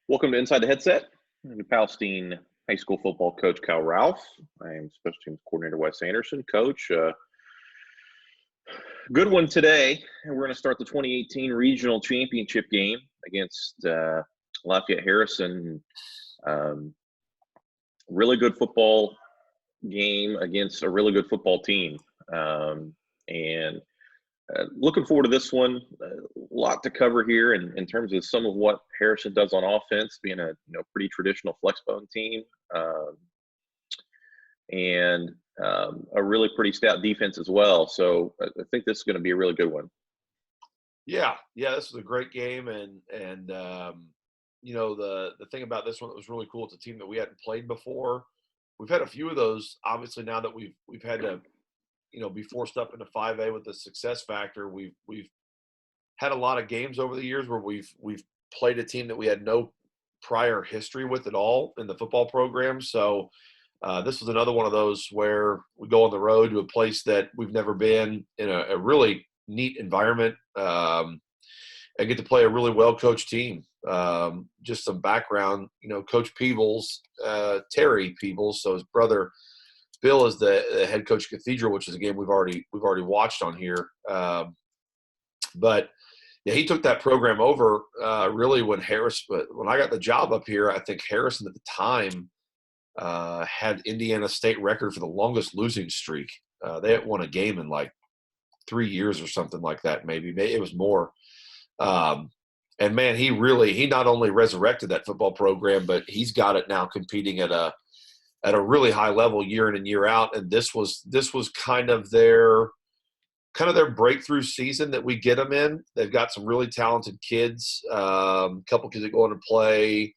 Welcome to Inside the Headset. I'm Palestine High School football coach Kyle Ralph. I am special teams coordinator Wes Anderson. Coach, good one today. We're going to start the 2018 regional championship game against Lafayette Harrison. Really good football game against a really good football team. Looking forward to this one. A lot to cover here in terms of some of what Harrison does on offense, being a pretty traditional flexbone team, and a really pretty stout defense as well. So I think this is going to be a really good one. Yeah, this was a great game, and the thing about this one that was really cool, it's a team that we hadn't played before. We've had a few of those, obviously, now that we've had to be forced up into 5A with the success factor. We've had a lot of games over the years where we've played a team that we had no prior history with at all in the football program. So this was another one of those where we go on the road to a place that we've never been, in a really neat environment, and get to play a really well-coached team. Just some background, Coach Peebles, Terry Peebles, so his brother Bill is the head coach of Cathedral, which is a game we've already watched on here. But yeah, he took that program over really when I got the job up here. I think Harrison at the time had Indiana State record for the longest losing streak. They hadn't won a game in like 3 years or something like that. Maybe it was more. And man, he not only resurrected that football program, but he's got it now competing at a really high level year in and year out. And this was kind of their breakthrough season that we get them in. They've got some really talented kids, a couple kids that go on to play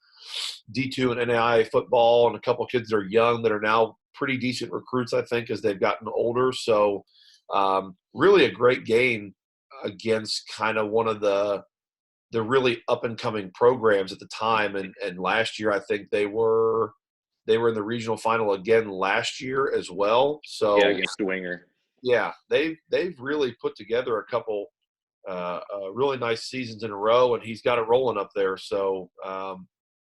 D2 and NAIA football, and a couple kids that are young that are now pretty decent recruits, I think, as they've gotten older. So really a great game against kind of one of the really up and coming programs at the time. And last year, I think they were in the regional final again last year as well. So yeah, against Dwenger. Yeah, they've really put together a couple really nice seasons in a row, and he's got it rolling up there. So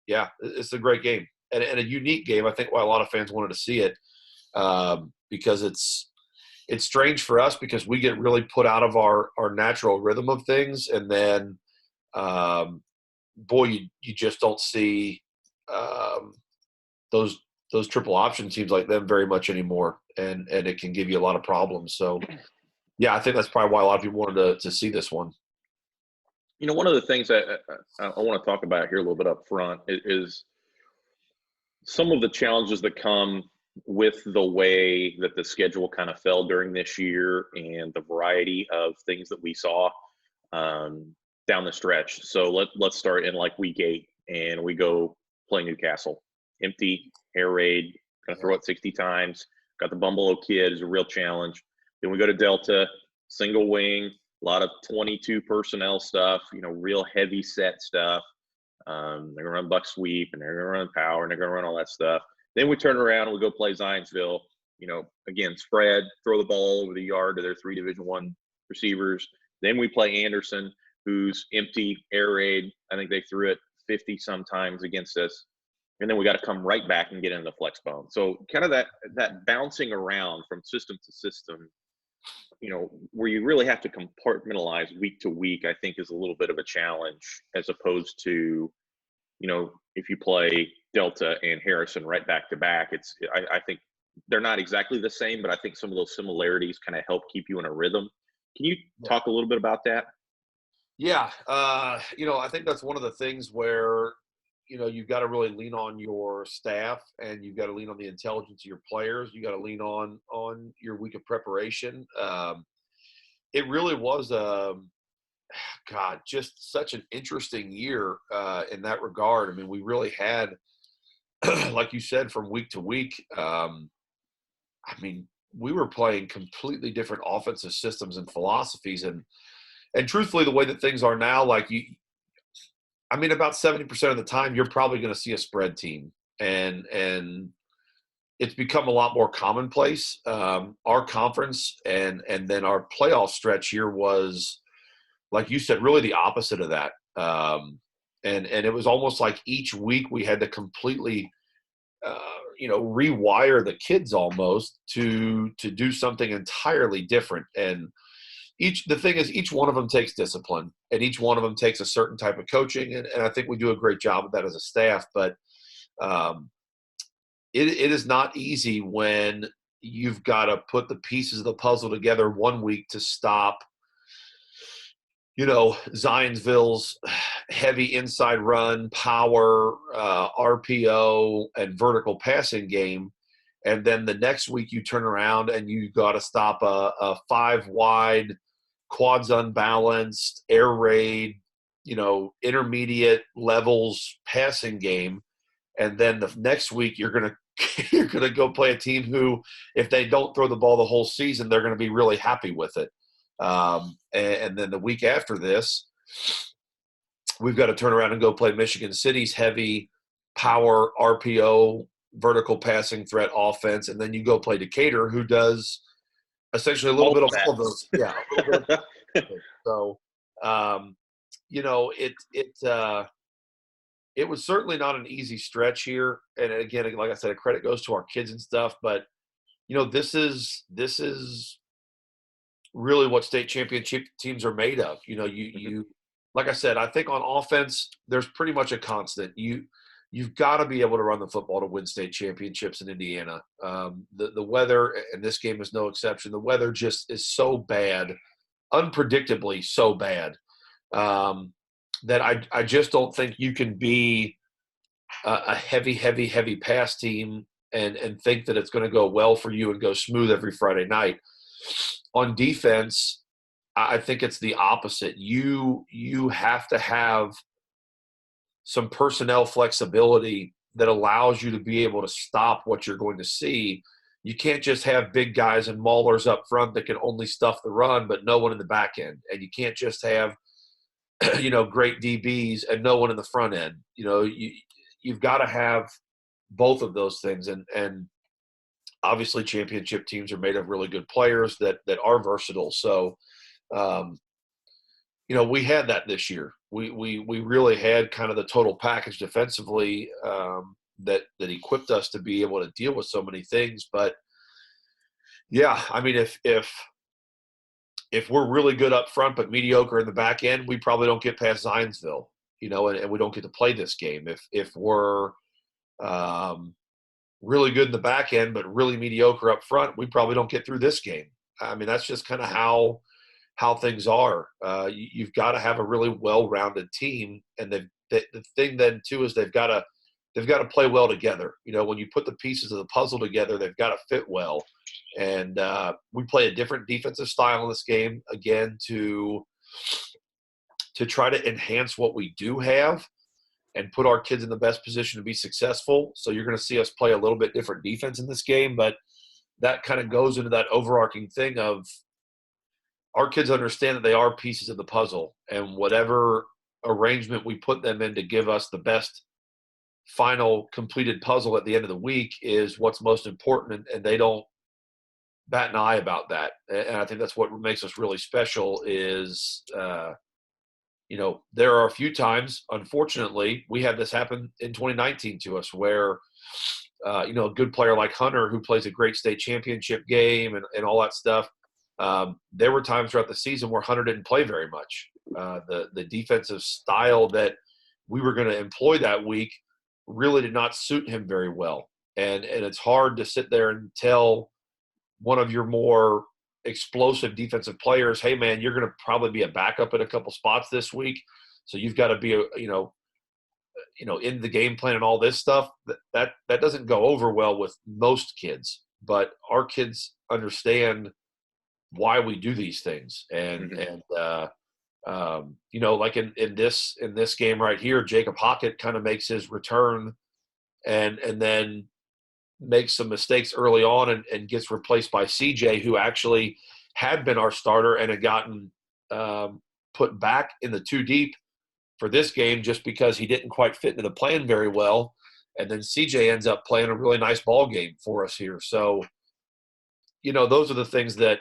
yeah, it's a great game and a unique game. I think why a lot of fans wanted to see it, because it's strange for us because we get really put out of our natural rhythm of things, and then boy, you just don't see those triple option teams like them very much anymore, and it can give you a lot of problems. So yeah, I think that's probably why a lot of people wanted to see this one. One of the things that I want to talk about here a little bit up front is some of the challenges that come with the way that the schedule kind of fell during this year and the variety of things that we saw down the stretch. So let's start in like week 8, and we go play Newcastle. Empty, air raid, going to throw it 60 times. Got the Bumble kid, is a real challenge. Then we go to Delta, single wing, a lot of 22 personnel stuff, real heavy set stuff. They're going to run buck sweep, and they're going to run power, and they're going to run all that stuff. Then we turn around and we go play Zionsville. Again, spread, throw the ball over the yard to their 3 Division I receivers. Then we play Anderson, who's empty, air raid. I think they threw it 50 sometimes against us. And then we got to come right back and get into the flex bone. So kind of that bouncing around from system to system, where you really have to compartmentalize week to week, I think is a little bit of a challenge, as opposed to, if you play Delta and Harrison right back to back. I think they're not exactly the same, but I think some of those similarities kind of help keep you in a rhythm. Can you talk a little bit about that? Yeah. I think that's one of the things where, you've got to really lean on your staff, and you've got to lean on the intelligence of your players. You got to lean on your week of preparation. It really was just such an interesting year in that regard. I mean, we really had, like you said, from week to week, we were playing completely different offensive systems and philosophies. And truthfully, the way that things are now, about 70% of the time, you're probably going to see a spread team, and it's become a lot more commonplace. Our conference and then our playoff stretch here was, like you said, really the opposite of that. And it was almost like each week we had to completely rewire the kids almost to do something entirely different. And the thing is, each one of them takes discipline, and each one of them takes a certain type of coaching, and I think we do a great job of that as a staff. But um, it is not easy when you've got to put the pieces of the puzzle together one week to stop Zionsville's heavy inside run, power, RPO, and vertical passing game. And then the next week you turn around and you got to stop a 5 wide, quads unbalanced, air raid, intermediate levels passing game. And then the next week you're going to you're going to go play a team who, if they don't throw the ball the whole season, they're going to be really happy with it. And then the week after this, we've got to turn around and go play Michigan City's heavy power RPO vertical passing threat offense. And then you go play Decatur, who does essentially a little bit of all of those. Yeah. A little bit of so, it was certainly not an easy stretch here. And again, like I said, credit goes to our kids and stuff, but this is really what state championship teams are made of. You like I said, I think on offense, there's pretty much a constant. You've got to be able to run the football to win state championships in Indiana. The weather, and this game is no exception, the weather just is so bad, unpredictably so bad, that I just don't think you can be a heavy pass team and think that it's going to go well for you and go smooth every Friday night. On defense, I think it's the opposite. You have to have some personnel flexibility that allows you to be able to stop what you're going to see. You can't just have big guys and maulers up front that can only stuff the run, but no one in the back end. And you can't just have, great DBs and no one in the front end. You've got to have both of those things. And obviously championship teams are made of really good players that are versatile. So, we had that this year. We really had kind of the total package defensively that equipped us to be able to deal with so many things. But yeah, I mean, if we're really good up front but mediocre in the back end, we probably don't get past Zionsville, and we don't get to play this game. If we're really good in the back end but really mediocre up front, we probably don't get through this game. I mean, that's just kind of how things are. You've got to have a really well-rounded team, and the thing then too is they've got to play well together. When you put the pieces of the puzzle together, they've got to fit well. And we play a different defensive style in this game, again, to try to enhance what we do have and put our kids in the best position to be successful. So you're going to see us play a little bit different defense in this game, but that kind of goes into that overarching thing of our kids understand that they are pieces of the puzzle, and whatever arrangement we put them in to give us the best final completed puzzle at the end of the week is what's most important, and they don't bat an eye about that. And I think that's what makes us really special is, there are a few times, unfortunately, we had this happen in 2019 to us where, a good player like Hunter, who plays a great state championship game and all that stuff, there were times throughout the season where Hunter didn't play very much. The defensive style that we were going to employ that week really did not suit him very well. And it's hard to sit there and tell one of your more explosive defensive players, hey man, you're going to probably be a backup in a couple spots this week. So you've got to be, in the game plan and all this stuff. That doesn't go over well with most kids, but our kids understand why we do these things. And like in this game right here, Jacob Hockett kind of makes his return and then makes some mistakes early on and gets replaced by CJ, who actually had been our starter and had gotten put back in the 2 deep for this game just because he didn't quite fit into the plan very well. And then CJ ends up playing a really nice ball game for us here. So, those are the things that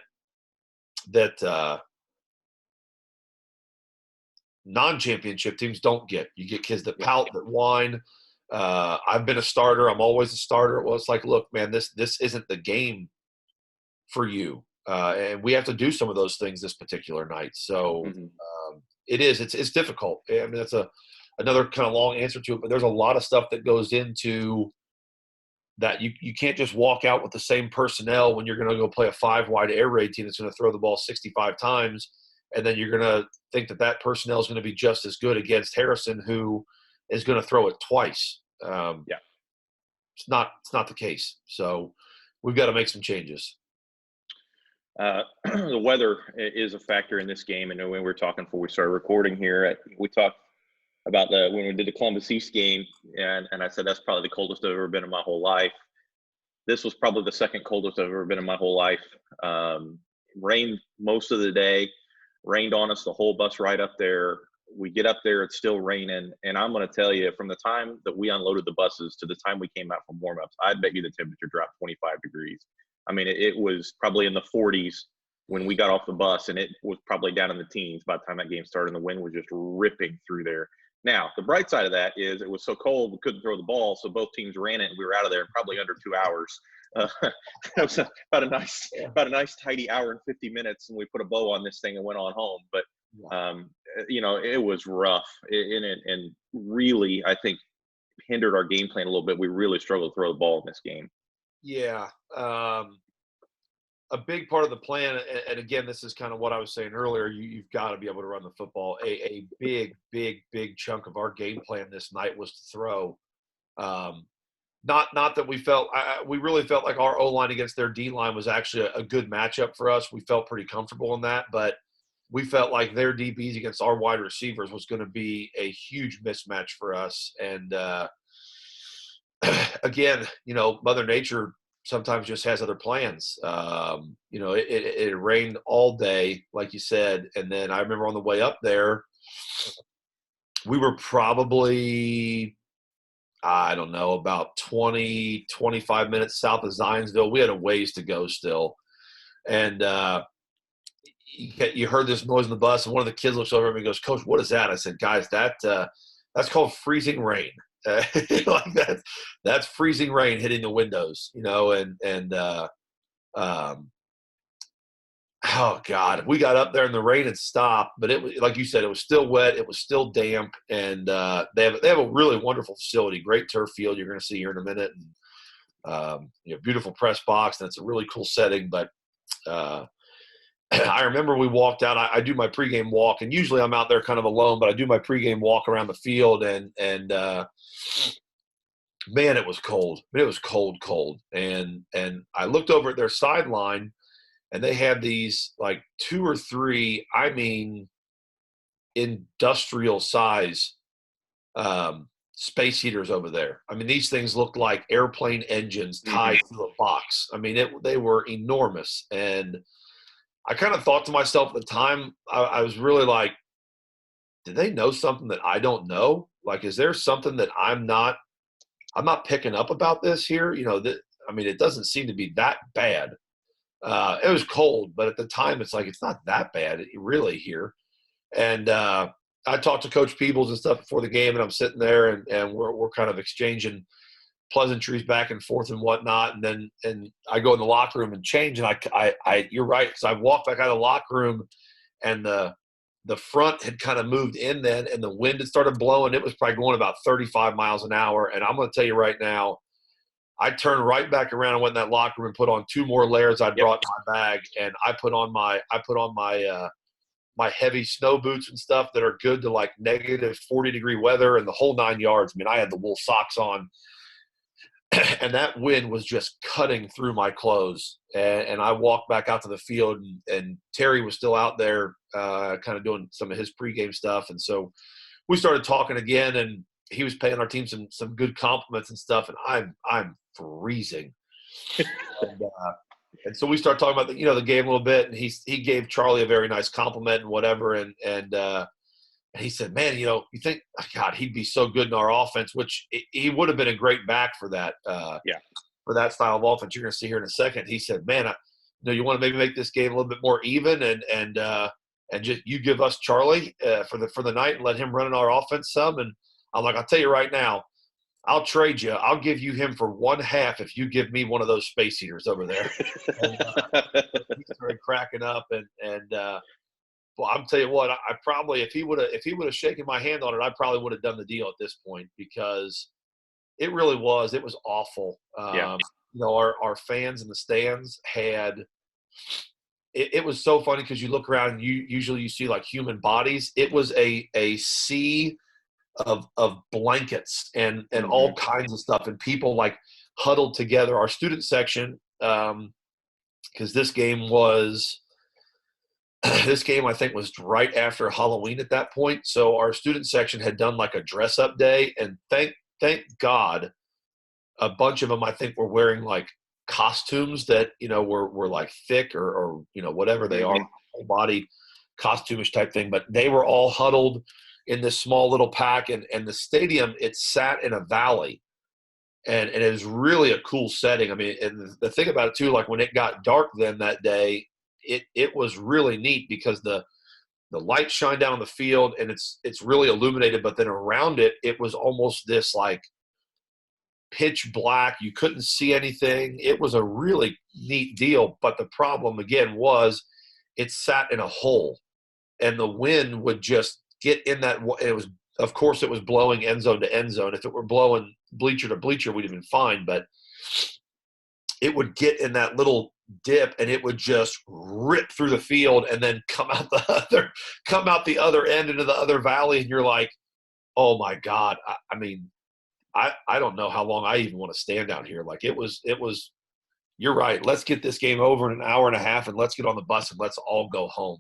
non-championship teams don't get. You get kids that Yeah. pout, that whine. I've been a starter. I'm always a starter. Well, it's like, look, man, this isn't the game for you, and we have to do some of those things this particular night. So Mhm. it's difficult. I mean, that's another kind of long answer to it, but there's a lot of stuff that goes into that. You can't just walk out with the same personnel when you're going to go play a 5-wide air raid team that's going to throw the ball 65 times, and then you're going to think that personnel is going to be just as good against Harrison, who is going to throw it twice. Yeah. It's not the case. So we've got to make some changes. The weather is a factor in this game. And when we were talking before we started recording here, we talked about when we did the Columbus East game, and I said that's probably the coldest I've ever been in my whole life. This was probably the second coldest I've ever been in my whole life. Rained most of the day, rained on us the whole bus ride up there. We get up there, it's still raining, and I'm going to tell you, from the time that we unloaded the buses to the time we came out from warm-ups, I bet you the temperature dropped 25 degrees. I mean, it was probably in the 40s when we got off the bus, and it was probably down in the teens by the time that game started, and the wind was just ripping through there. Now, the bright side of that is it was so cold we couldn't throw the ball, so both teams ran it, and we were out of there in probably under 2 hours. That was about a nice tidy hour and 50 minutes, and we put a bow on this thing and went on home. But it was rough, and really, I think, hindered our game plan a little bit. We really struggled to throw the ball in this game. Yeah. A big part of the plan, and again, this is kind of what I was saying earlier, you've got to be able to run the football. A big chunk of our game plan this night was to throw. Not that we felt – we really felt like our O-line against their D-line was actually a good matchup for us. We felt pretty comfortable in that, but we felt like their DBs against our wide receivers was going to be a huge mismatch for us. And, again, Mother Nature sometimes just has other plans. It rained all day, like you said. And then I remember on the way up there, we were probably, I don't know, about 20, 25 minutes south of Zionsville. We had a ways to go still. And you heard this noise in the bus, and one of the kids looks over at me and goes, "Coach, what is that?" I said, "Guys, that's called freezing rain." Like that's freezing rain hitting the windows, oh God, we got up there and the rain had stopped, but it was, like you said, it was still wet. It was still damp. And they have a really wonderful facility, great turf field. You're going to see here in a minute. And, beautiful press box. And it's a really cool setting. But I remember we walked out. I do my pregame walk, and usually I'm out there kind of alone, but I do my pregame walk around the field, and man, it was cold. It was cold. And I looked over at their sideline, and they had these like 2 or 3, I mean, industrial size space heaters over there. I mean, these things looked like airplane engines tied to a box. I mean, they were enormous. And I kind of thought to myself at the time, I was really like, did they know something that I don't know? Like, is there something that I'm not picking up about this here? It doesn't seem to be that bad. It was cold, but at the time it's like, it's not that bad really here. And I talked to Coach Peebles and stuff before the game, and I'm sitting there and we're kind of exchanging pleasantries back and forth and whatnot. And I go in the locker room and change. And I you're right. Cause I walked back out of the locker room, and the front had kind of moved in then, and the wind had started blowing. It was probably going about 35 miles an hour. And I'm going to tell you right now, I turned right back around and went in that locker room and put on 2 more layers I'd brought in my bag. And I put on my heavy snow boots and stuff that are good to like negative 40-degree weather and the whole 9 yards. I mean, I had the wool socks on. And that wind was just cutting through my clothes. And I walked back out to the field, and Terry was still out there kind of doing some of his pregame stuff. And so we started talking again, and he was paying our team some good compliments and stuff. And I'm freezing. And so we started talking about the game a little bit, and he gave Charlie a very nice compliment and whatever. And he said, "Man, you think, God, he'd be so good in our offense," which he would have been a great back for that. For that style of offense, you're going to see here in a second. He said, "Man, you want to maybe make this game a little bit more even." And and just you give us Charlie for the night and let him run in our offense some. And I'm like, I'll tell you right now, I'll trade you. I'll give you him for 1/2 if you give me one of those space heaters over there. And he started cracking up, well, I'm tell you what, I probably if he would have shaken my hand on it, I probably would have done the deal at this point, because it really was. It was awful. Yeah. Our fans in the stands had. It was so funny because you look around and you see like human bodies. It was a sea of blankets and all kinds of stuff, and people like huddled together. Our student section, because this game I think was right after Halloween at that point. So our student section had done like a dress up day, and thank God, a bunch of them I think were wearing like costumes that were like thick or whatever they are, whole body costumish type thing. But they were all huddled in this small little pack, and the stadium, it sat in a valley, and it was really a cool setting. I mean, and the thing about it too, like when it got dark then that day, it was really neat because the light shined down on the field and it's really illuminated, but then around it was almost this like pitch black. You couldn't see anything. It was a really neat deal, but the problem again was it sat in a hole, and the wind would just get in that. It was, of course, it was blowing end zone to end zone. If it were blowing bleacher to bleacher, we'd have been fine, but it would get in that little dip and it would just rip through the field and then come out the other end into the other valley. And you're like, oh my God. I mean, I don't know how long I even want to stand down here. Like it was, you're right. Let's get this game over in an hour and a half and let's get on the bus and let's all go home.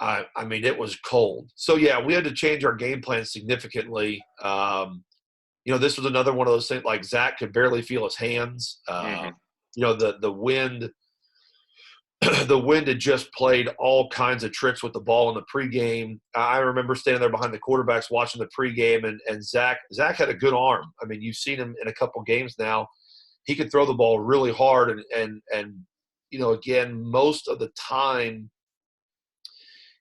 I mean, it was cold. So yeah, we had to change our game plan significantly. This was another one of those things, like Zach could barely feel his hands. The wind, the wind had just played all kinds of tricks with the ball in the pregame. I remember standing there behind the quarterbacks watching the pregame, and Zach had a good arm. I mean, you've seen him in a couple games now. He could throw the ball really hard, and again, most of the time,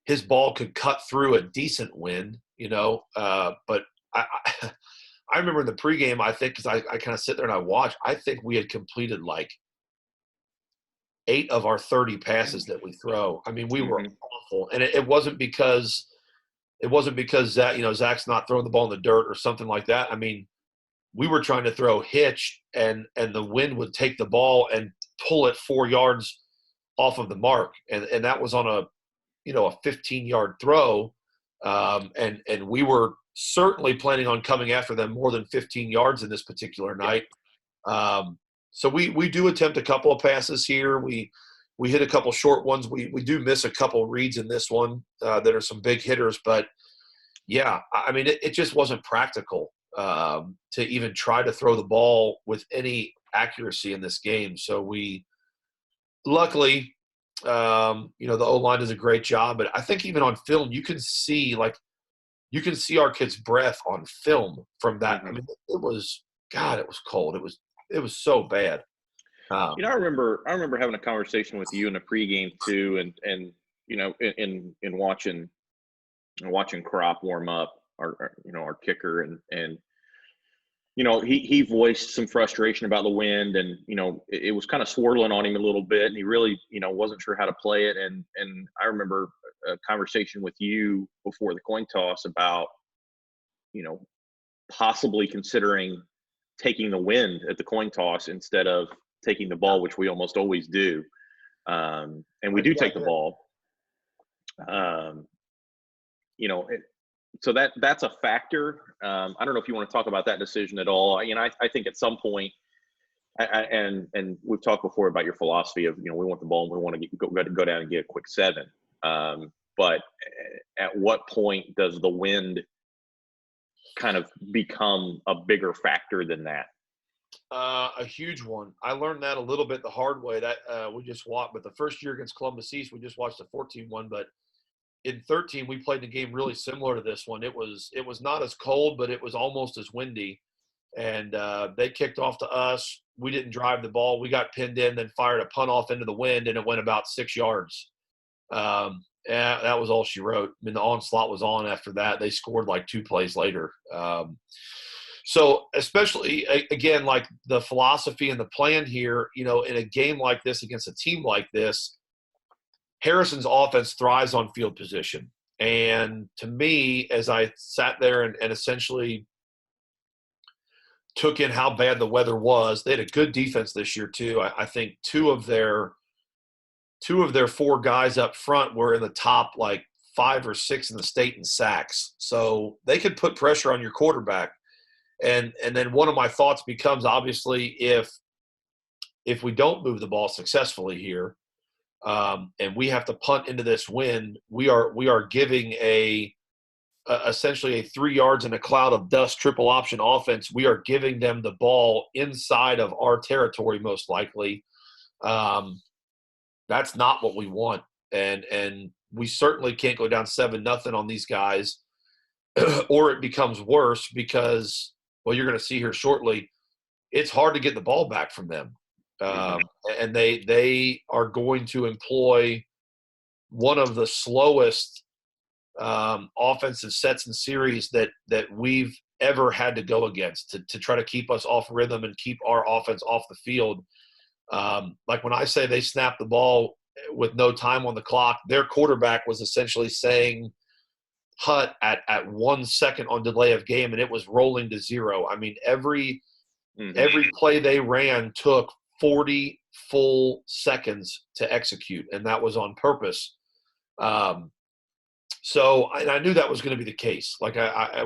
his ball could cut through a decent wind. But I remember in the pregame, I think, because I kind of sit there and I watch, I think we had completed like 8 of our 30 passes that we throw. I mean, we were awful. And it wasn't because Zach, Zach's not throwing the ball in the dirt or something like that. I mean, we were trying to throw hitch and the wind would take the ball and pull it 4 yards off of the mark. And that was on a 15-yard throw. And we were certainly planning on coming after them more than 15 yards in this particular night. So we do attempt a couple of passes here. We hit a couple short ones. We do miss a couple reads in this one that are some big hitters. But, yeah, I mean, it just wasn't practical to even try to throw the ball with any accuracy in this game. So we luckily, the O-line does a great job. But I think even on film, you can see our kids' breath on film from that. I mean, it was cold. It was so bad. I remember having a conversation with you in the pregame too, and in watching Crop warm up, our kicker, and he voiced some frustration about the wind, and it was kind of swirling on him a little bit, and he really wasn't sure how to play it, and I remember a conversation with you before the coin toss about possibly considering taking the wind at the coin toss instead of taking the ball, which we almost always do. And we do take the ball. So that's a factor. I don't know if you want to talk about that decision at all. I think at some point, and we've talked before about your philosophy of, we want the ball and we want to go down and get a quick 7. But at what point does the wind kind of become a bigger factor than that? A huge one. I learned that a little bit the hard way. That we just watched, but the first year against Columbus East, we just watched the 14 one. But in 13, we played the game really similar to this one. It was not as cold, but it was almost as windy. And they kicked off to us. We didn't drive the ball. We got pinned in, then fired a punt off into the wind, and it went about 6 yards. Yeah, that was all she wrote. I mean, the onslaught was on after that. They scored like 2 plays later. So especially, again, like the philosophy and the plan here, in a game like this against a team like this, Harrison's offense thrives on field position. And to me, as I sat there and essentially took in how bad the weather was, they had a good defense this year too. I think two of their 4 guys up front were in the top like 5 or 6 in the state in sacks. So they could put pressure on your quarterback. And then one of my thoughts becomes, obviously, if we don't move the ball successfully here, and we have to punt into this wind, we are giving essentially a 3 yards in a cloud of dust triple option offense. We are giving them the ball inside of our territory, most likely. That's not what we want, and we certainly can't go down 7-0 on these guys, or it becomes worse because, well, you're going to see here shortly, it's hard to get the ball back from them. And they are going to employ one of the slowest offensive sets and series that we've ever had to go against to try to keep us off rhythm and keep our offense off the field. Like when I say they snapped the ball with no time on the clock, their quarterback was essentially saying hut at 1 second on delay of game, and it was rolling to 0. I mean, every play they ran took 40 full seconds to execute, and that was on purpose. So I knew that was going to be the case. Like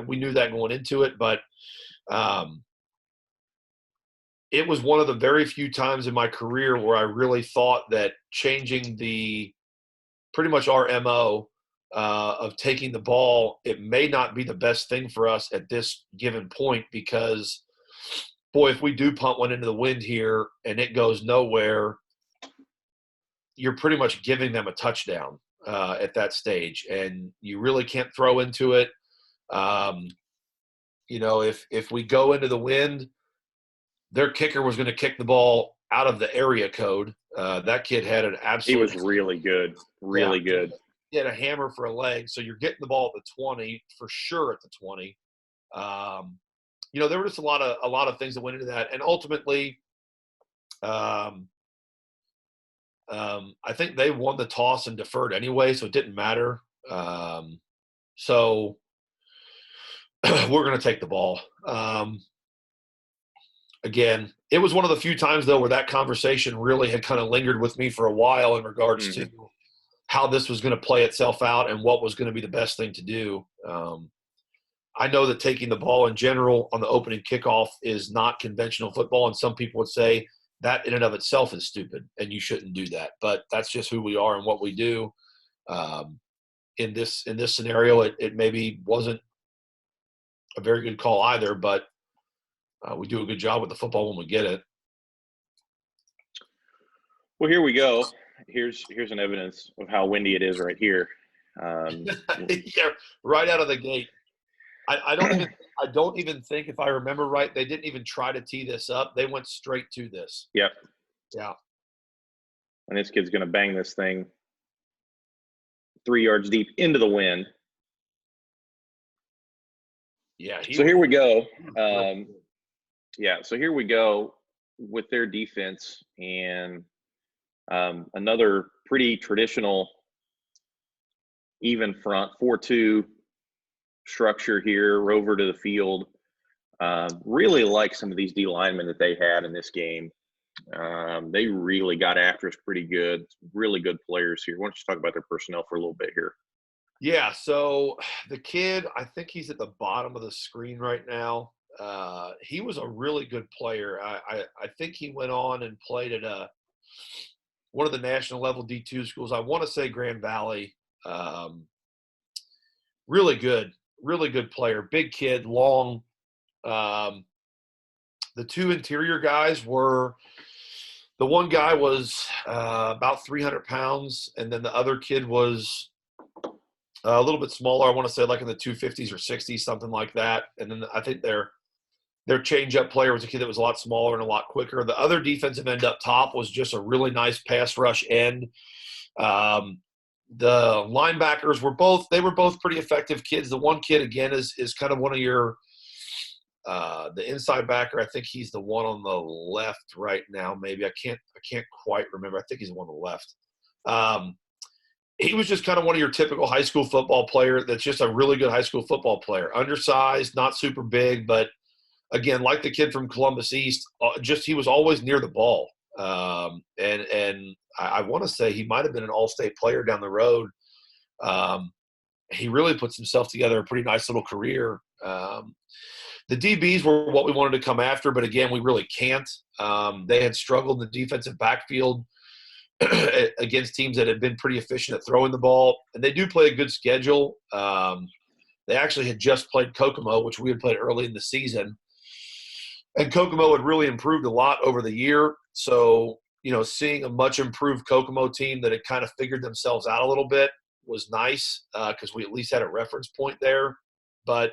we knew that going into it, but it was one of the very few times in my career where I really thought that changing pretty much our MO of taking the ball, it may not be the best thing for us at this given point, because, boy, if we do punt one into the wind here and it goes nowhere, you're pretty much giving them a touchdown at that stage, and you really can't throw into it. If we go into the wind, their kicker was going to kick the ball out of the area code. That kid had an absolute – He was really good, really good. He had a hammer for a leg, so you're getting the ball at the 20, for sure at the 20. There were just a lot of things that went into that, and ultimately, I think they won the toss and deferred anyway, so it didn't matter. So we're going to take the ball. Again, it was one of the few times, though, where that conversation really had kind of lingered with me for a while in regards to how this was going to play itself out and what was going to be the best thing to do. I know that taking the ball in general on the opening kickoff is not conventional football, and some people would say that in and of itself is stupid and you shouldn't do that. But that's just who we are and what we do. In this scenario, it maybe wasn't a very good call either, but we do a good job with the football when we get it. Well, here we go. Here's an evidence of how windy it is right here. Yeah, right out of the gate. I don't even think, if I remember right, they didn't even try to tee this up. They went straight to this. Yep. Yeah. And this kid's going to bang this thing 3 yards deep into the wind. Yeah. So here we go. So here we go with their defense, and another pretty traditional even front 4-2 structure here, rover to the field. Really like some of these D linemen that they had in this game. They really got after us pretty good. Really good players here. Why don't you talk about their personnel for a little bit here? Yeah, so the kid, I think he's at the bottom of the screen right now. He was a really good player. I think he went on and played at one of the national level D2 schools. I want to say Grand Valley. Really good player. Big kid, long. The two interior guys were – the one guy was about 300 pounds, and then the other kid was a little bit smaller. I want to say like in the 250s or 60s, something like that. And then I think their change-up player was a kid that was a lot smaller and a lot quicker. The other defensive end up top was just a really nice pass rush end. The linebackers were both pretty effective kids. The one kid again is kind of one of your the inside backer. I think he's the one on the left right now. Maybe I can't quite remember. I think he's the one on the left. He was just kind of one of your typical high school football player. That's just a really good high school football player. Undersized, not super big, but again, like the kid from Columbus East, just he was always near the ball. And I want to say he might have been an all-state player down the road. He really puts himself together a pretty nice little career. The DBs were what we wanted to come after, but again, we really can't. They had struggled in the defensive backfield against teams that had been pretty efficient at throwing the ball, and they do play a good schedule. They actually had just played Kokomo, which we had played early in the season, and Kokomo had really improved a lot over the year. So, seeing a much improved Kokomo team that had kind of figured themselves out a little bit was nice because we at least had a reference point there. But,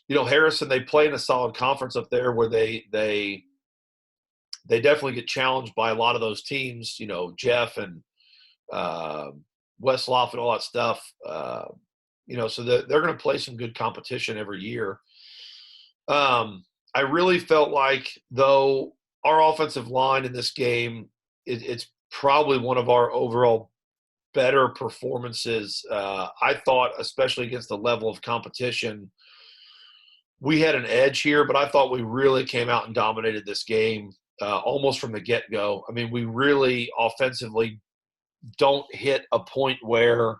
Harrison, they play in a solid conference up there where they definitely get challenged by a lot of those teams, Jeff and Westlaw and all that stuff. So they're going to play some good competition every year. I really felt like, though, our offensive line in this game, it's probably one of our overall better performances. I thought, especially against the level of competition, we had an edge here, but I thought we really came out and dominated this game almost from the get-go. I mean, we really offensively don't hit a point where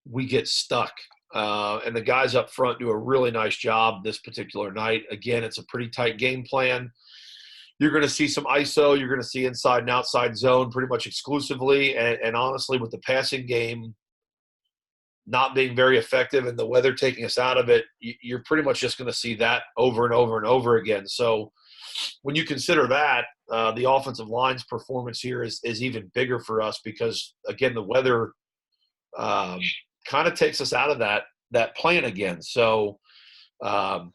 we get stuck. And the guys up front do a really nice job this particular night. Again, it's a pretty tight game plan. You're going to see some ISO. You're going to see inside and outside zone pretty much exclusively. And honestly, with the passing game not being very effective and the weather taking us out of it, you're pretty much just going to see that over and over and over again. So when you consider that, the offensive line's performance here is even bigger for us because, again, the weather kind of takes us out of that plan again. So, again,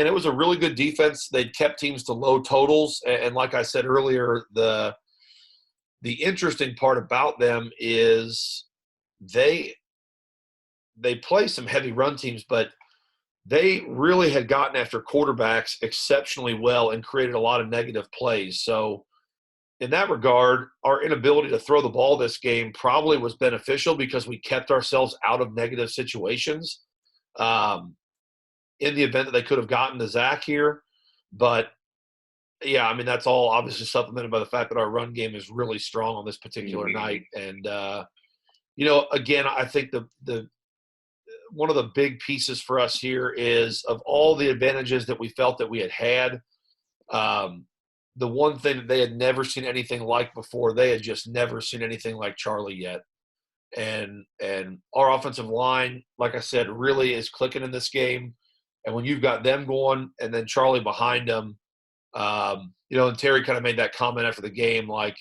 it was a really good defense. They'd kept teams to low totals. And like I said earlier, the interesting part about them is they play some heavy run teams, but they really had gotten after quarterbacks exceptionally well and created a lot of negative plays. So in that regard, our inability to throw the ball this game probably was beneficial because we kept ourselves out of negative situations in the event that they could have gotten to Zach here. But, yeah, I mean, that's all obviously supplemented by the fact that our run game is really strong on this particular night. And, again, I think the one of the big pieces for us here is of all the advantages that we felt that we had, the one thing that they had never seen anything like before, they had just never seen anything like Charlie yet. And our offensive line, like I said, really is clicking in this game. And when you've got them going and then Charlie behind them, and Terry kind of made that comment after the game, like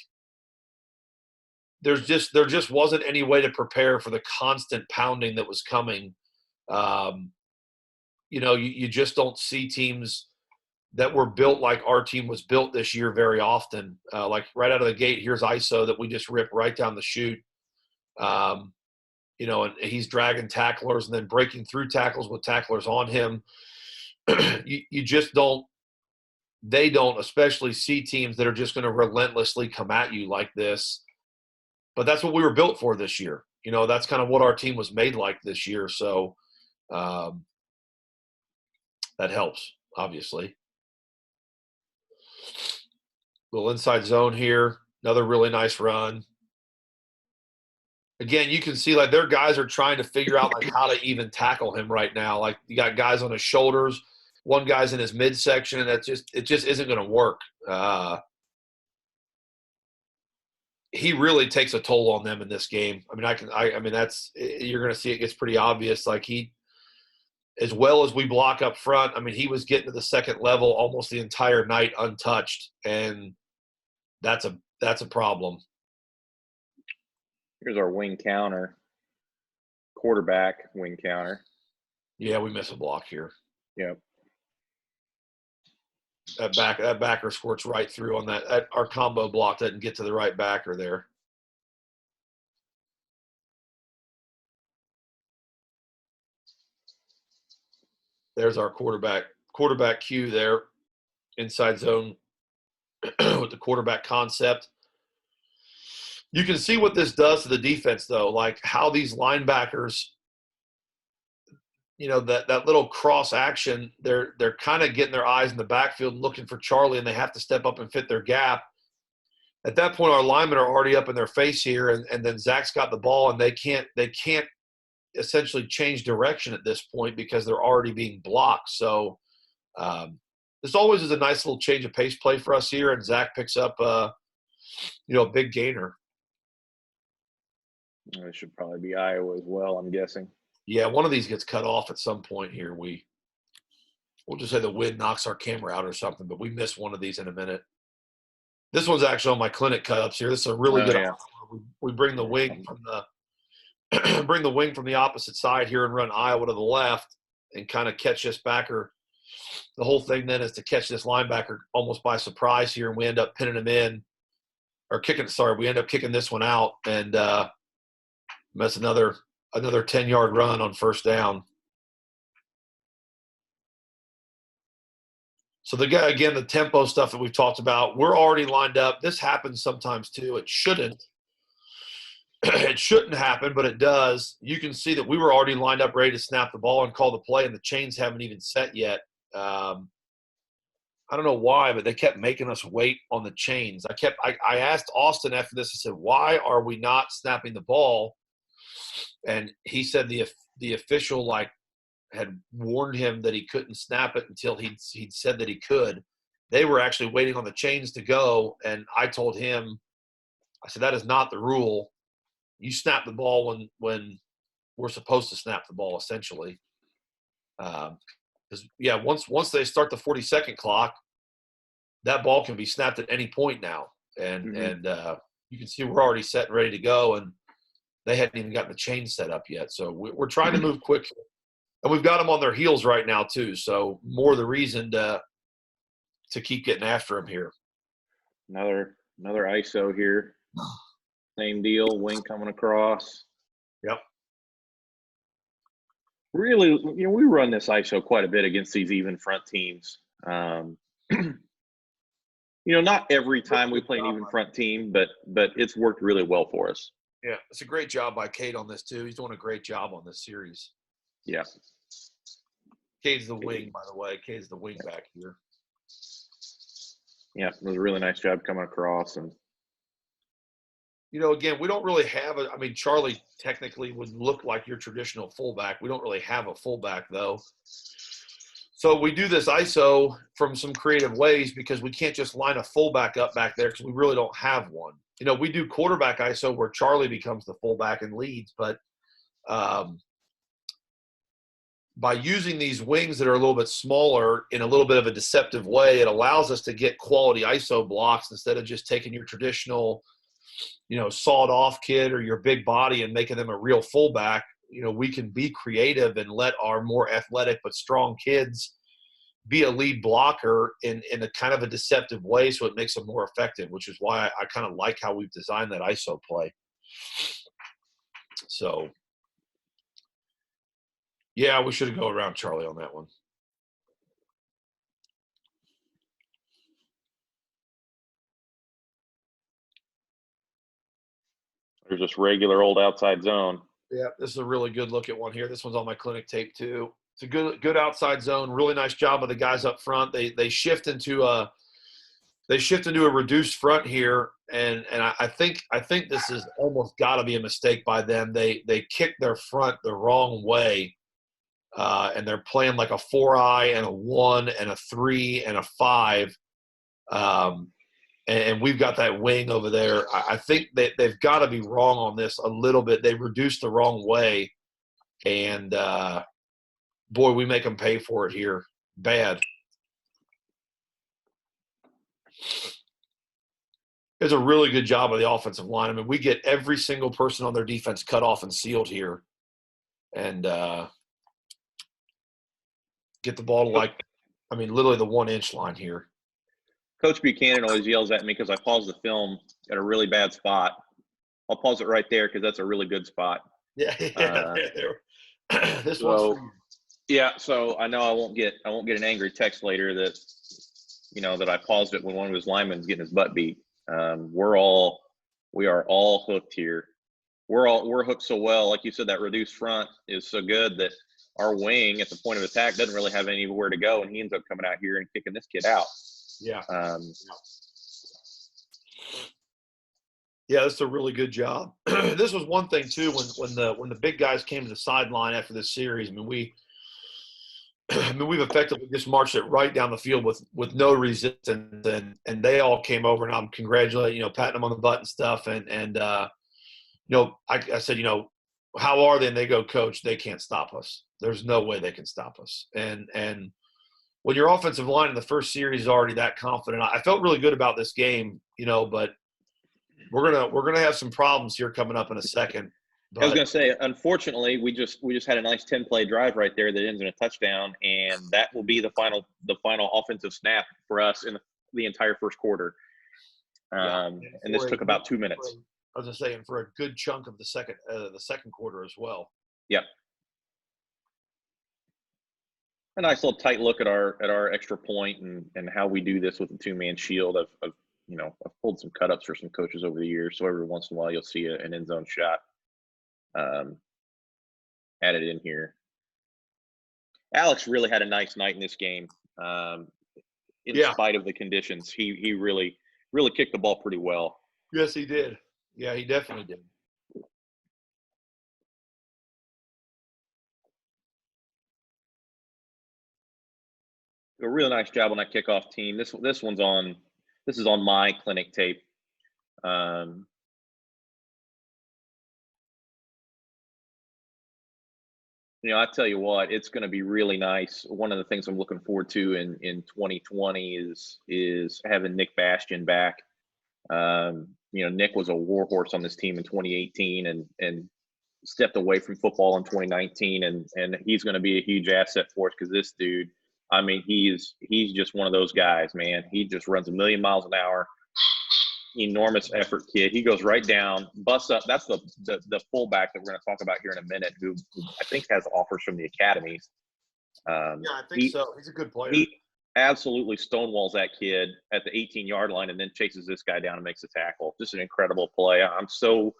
there just wasn't any way to prepare for the constant pounding that was coming. You just don't see teams that were built like our team was built this year very often. Like right out of the gate, here's ISO that we just ripped right down the chute. And he's dragging tacklers and then breaking through tackles with tacklers on him. You just don't – they don't especially see teams that are just going to relentlessly come at you like this. But that's what we were built for this year. That's kind of what our team was made like this year. So that helps, obviously. Little inside zone here. Another really nice run. Again, you can see like their guys are trying to figure out like how to even tackle him right now. Like you got guys on his shoulders, one guy's in his midsection, and it just isn't going to work. He really takes a toll on them in this game. I mean, that's you're going to see it gets pretty obvious. Like as well as we block up front. I mean, he was getting to the second level almost the entire night untouched, and that's a problem. Here's our wing counter, quarterback wing counter. Yeah, we miss a block here. Yep. That backer squirts right through on that. Our combo block doesn't get to the right backer there. There's our quarterback cue there, inside zone with the quarterback concept. You can see what this does to the defense, though, like how these linebackers, that little cross action, they're kind of getting their eyes in the backfield and looking for Charlie, and they have to step up and fit their gap. At that point, our linemen are already up in their face here, and then Zach's got the ball, and they can't essentially change direction at this point because they're already being blocked. So this always is a nice little change of pace play for us here, and Zach picks up a big gainer. It should probably be Iowa as well, I'm guessing. Yeah, one of these gets cut off at some point here. We'll just say the wind knocks our camera out or something, but we missed one of these in a minute. This one's actually on my clinic cut-ups here. This is a really good. Yeah. We bring the wing from the opposite side here and run Iowa to the left and kind of catch this backer. The whole thing then is to catch this linebacker almost by surprise here, and we end up pinning him in or kicking. Sorry, we end up kicking this one out and mess another 10-yard run on first down. So the tempo stuff that we've talked about, we're already lined up. This happens sometimes too. It shouldn't. It shouldn't happen, but it does. You can see that we were already lined up, ready to snap the ball and call the play, and the chains haven't even set yet. I don't know why, but they kept making us wait on the chains. I asked Austin after this, I said, why are we not snapping the ball? And he said the official had warned him that he couldn't snap it until he'd said that he could. They were actually waiting on the chains to go, and I told him, I said, that is not the rule. You snap the ball when we're supposed to snap the ball, essentially. Because once they start the 40-second clock, that ball can be snapped at any point now, and you can see we're already set and ready to go, and they hadn't even gotten the chain set up yet. So we're trying to move quickly. And we've got them on their heels right now too. So more the reason to keep getting after them here. Another ISO here. Same deal. Wing coming across. Yep. Really, we run this ISO quite a bit against these even front teams. Not every time we play an even front team, but it's worked really well for us. Yeah, it's a great job by Cade on this too. He's doing a great job on this series. Yeah. Cade's the wing, by the way. Cade's the wing back here. Yeah, it was a really nice job coming across. And again, we don't really have Charlie technically would look like your traditional fullback. We don't really have a fullback, though. So we do this ISO from some creative ways because we can't just line a fullback up back there because we really don't have one. We do quarterback ISO where Charlie becomes the fullback and leads, but by using these wings that are a little bit smaller in a little bit of a deceptive way, it allows us to get quality ISO blocks instead of just taking your traditional, sawed off kid or your big body and making them a real fullback. We can be creative and let our more athletic but strong kids be a lead blocker in a kind of a deceptive way, so it makes them more effective, which is why I kind of like how we've designed that ISO play. So, yeah, we should go around Charlie on that one. There's just regular old outside zone. Yeah, this is a really good look at one here. This one's on my clinic tape too. It's a good outside zone. Really nice job of the guys up front. They shift into a reduced front here, and I think this is almost got to be a mistake by them. They kick their front the wrong way, and they're playing like a 4-eye and a 1 and a 3 and a 5. And we've got that wing over there. I think that they've got to be wrong on this a little bit. They reduced the wrong way, and boy, we make them pay for it here. Bad. It's a really good job of the offensive line. We get every single person on their defense cut off and sealed here, and get the ball to literally the 1-inch line here. Coach Buchanan always yells at me because I pause the film at a really bad spot. I'll pause it right there because that's a really good spot. Yeah. This so, one's for you. Yeah, so I know I won't get an angry text later that that I paused it when one of his linemen was getting his butt beat. We are all hooked here. We're hooked so well, like you said, that reduced front is so good that our wing at the point of attack doesn't really have anywhere to go, and he ends up coming out here and kicking this kid out. Yeah. Yeah, that's a really good job. This was one thing too when the big guys came to the sideline after this series. I mean, we've effectively just marched it right down the field with no resistance, and they all came over, and I'm congratulating, patting them on the butt and stuff, and I said, how are they? And they go, Coach, they can't stop us. There's no way they can stop us. And when your offensive line in the first series is already that confident, I felt really good about this game, but we're gonna have some problems here coming up in a second. But I was going to say, unfortunately, we just had a nice 10-play drive right there that ends in a touchdown, and that will be the final offensive snap for us in the entire first quarter. And this took about 2 minutes. I was going to say, and for a good chunk of the second quarter as well. Yep. A nice little tight look at our extra point and how we do this with the 2-man shield. I've pulled some cut ups for some coaches over the years, so every once in a while you'll see an end zone shot added in here. Alex really had a nice night in this game. In spite of the conditions, he really kicked the ball pretty well. Yes, he did. Yeah, he definitely did. A real nice job on that kickoff team. This is on my clinic tape. I tell you what, it's going to be really nice. One of the things I'm looking forward to in 2020 is having Nick Bastian back. Nick was a warhorse on this team in 2018 and stepped away from football in 2019, and he's going to be a huge asset for us because this dude, I mean, he's just one of those guys, man. He just runs a million miles an hour. Enormous effort kid. He goes right down, busts up. That's the fullback that we're going to talk about here in a minute, who I think has offers from the academies. I think so. He's a good player. He absolutely stonewalls that kid at the 18-yard line and then chases this guy down and makes a tackle. Just an incredible play. I'm so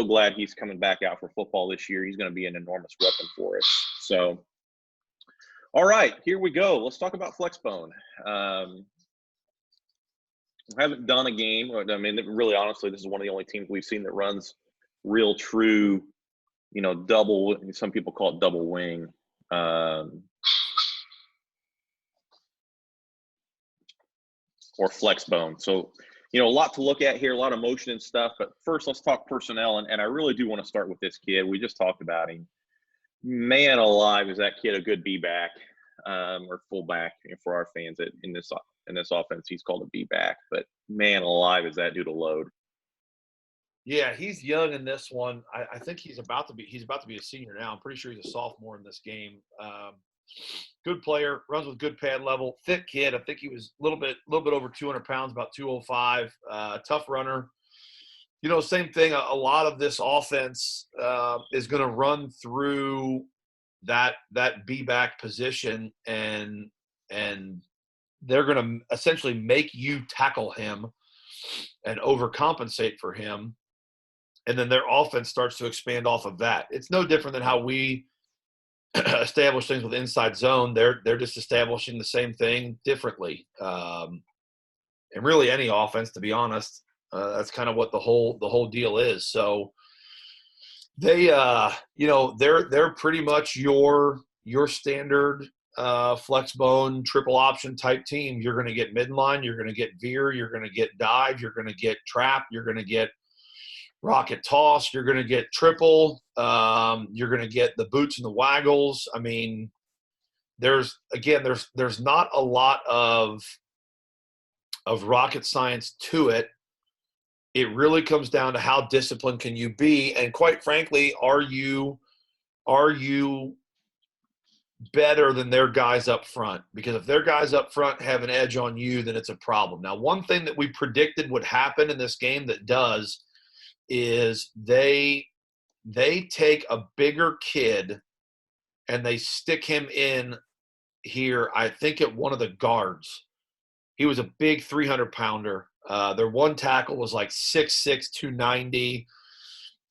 glad he's coming back out for football this year. He's going to be an enormous weapon for us. So, all right, here we go. Let's talk about Flexbone. We haven't done a game. I mean, really, honestly, this is one of the only teams we've seen that runs real, true, double. Some people call it double wing. Or Flexbone. So, a lot to look at here, a lot of motion and stuff. But first, let's talk personnel. And I really do want to start with this kid. We just talked about him. Man alive, is that kid a good B-back or fullback for our fans in this offense? He's called a B-back, but man alive, is that dude a load? Yeah, he's young in this one. I think he's about to be a senior now. I'm pretty sure he's a sophomore in this game. Good player, runs with good pad level, thick kid. I think he was a little bit over 200 pounds, about 205. Tough runner. Same thing. A lot of this offense is going to run through that B-back position, and they're going to essentially make you tackle him and overcompensate for him, and then their offense starts to expand off of that. It's no different than how we establish things with inside zone. They're just establishing the same thing differently, and really any offense, to be honest. That's kind of what the whole deal is. So they, they're pretty much your standard Flexbone triple option type team. You're going to get midline, you're going to get veer, you're going to get dive, you're going to get trap, you're going to get rocket toss, you're going to get triple, you're going to get the boots and the waggles. I mean, there's not a lot of rocket science to it. It really comes down to how disciplined can you be, and quite frankly, are you better than their guys up front? Because if their guys up front have an edge on you, then it's a problem. Now, one thing that we predicted would happen in this game that does is they take a bigger kid and they stick him in here, I think, at one of the guards. He was a big 300-pounder. Their one tackle was like 6'6", 290.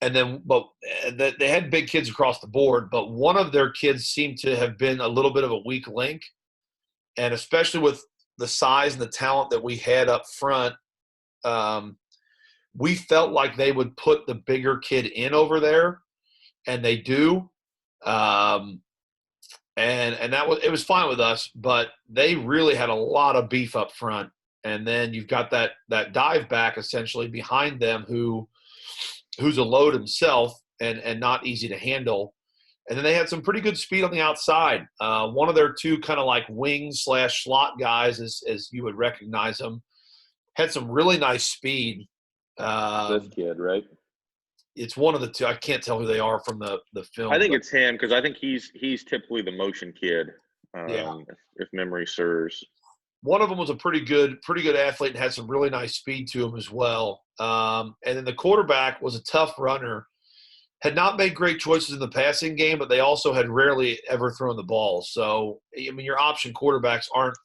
And then, but they had big kids across the board, but one of their kids seemed to have been a little bit of a weak link. And especially with the size and the talent that we had up front, we felt like they would put the bigger kid in over there, and they do. And it was fine with us, but they really had a lot of beef up front. And then you've got that dive back essentially behind them who's a load himself and not easy to handle. And then they had some pretty good speed on the outside. One of their two kind of like wing/slot guys, as you would recognize them, had some really nice speed. This kid, right? It's one of the two. I can't tell who they are from the film. I think it's him because I think he's typically the motion kid. Yeah. If memory serves. One of them was a pretty good athlete and had some really nice speed to him as well. And then the quarterback was a tough runner. Had not made great choices in the passing game, but they also had rarely ever thrown the ball. So, I mean, your option quarterbacks aren't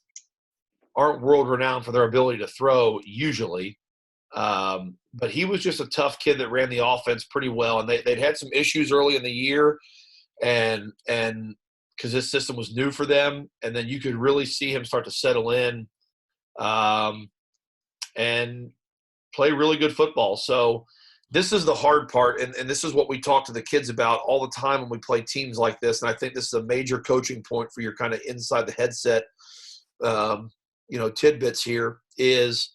world renowned for their ability to throw usually. But he was just a tough kid that ran the offense pretty well. And they'd had some issues early in the year and because this system was new for them. And then you could really see him start to settle in and play really good football. So this is the hard part. And this is what we talk to the kids about all the time when we play teams like this. And I think this is a major coaching point for your kind of inside the headset, tidbits here is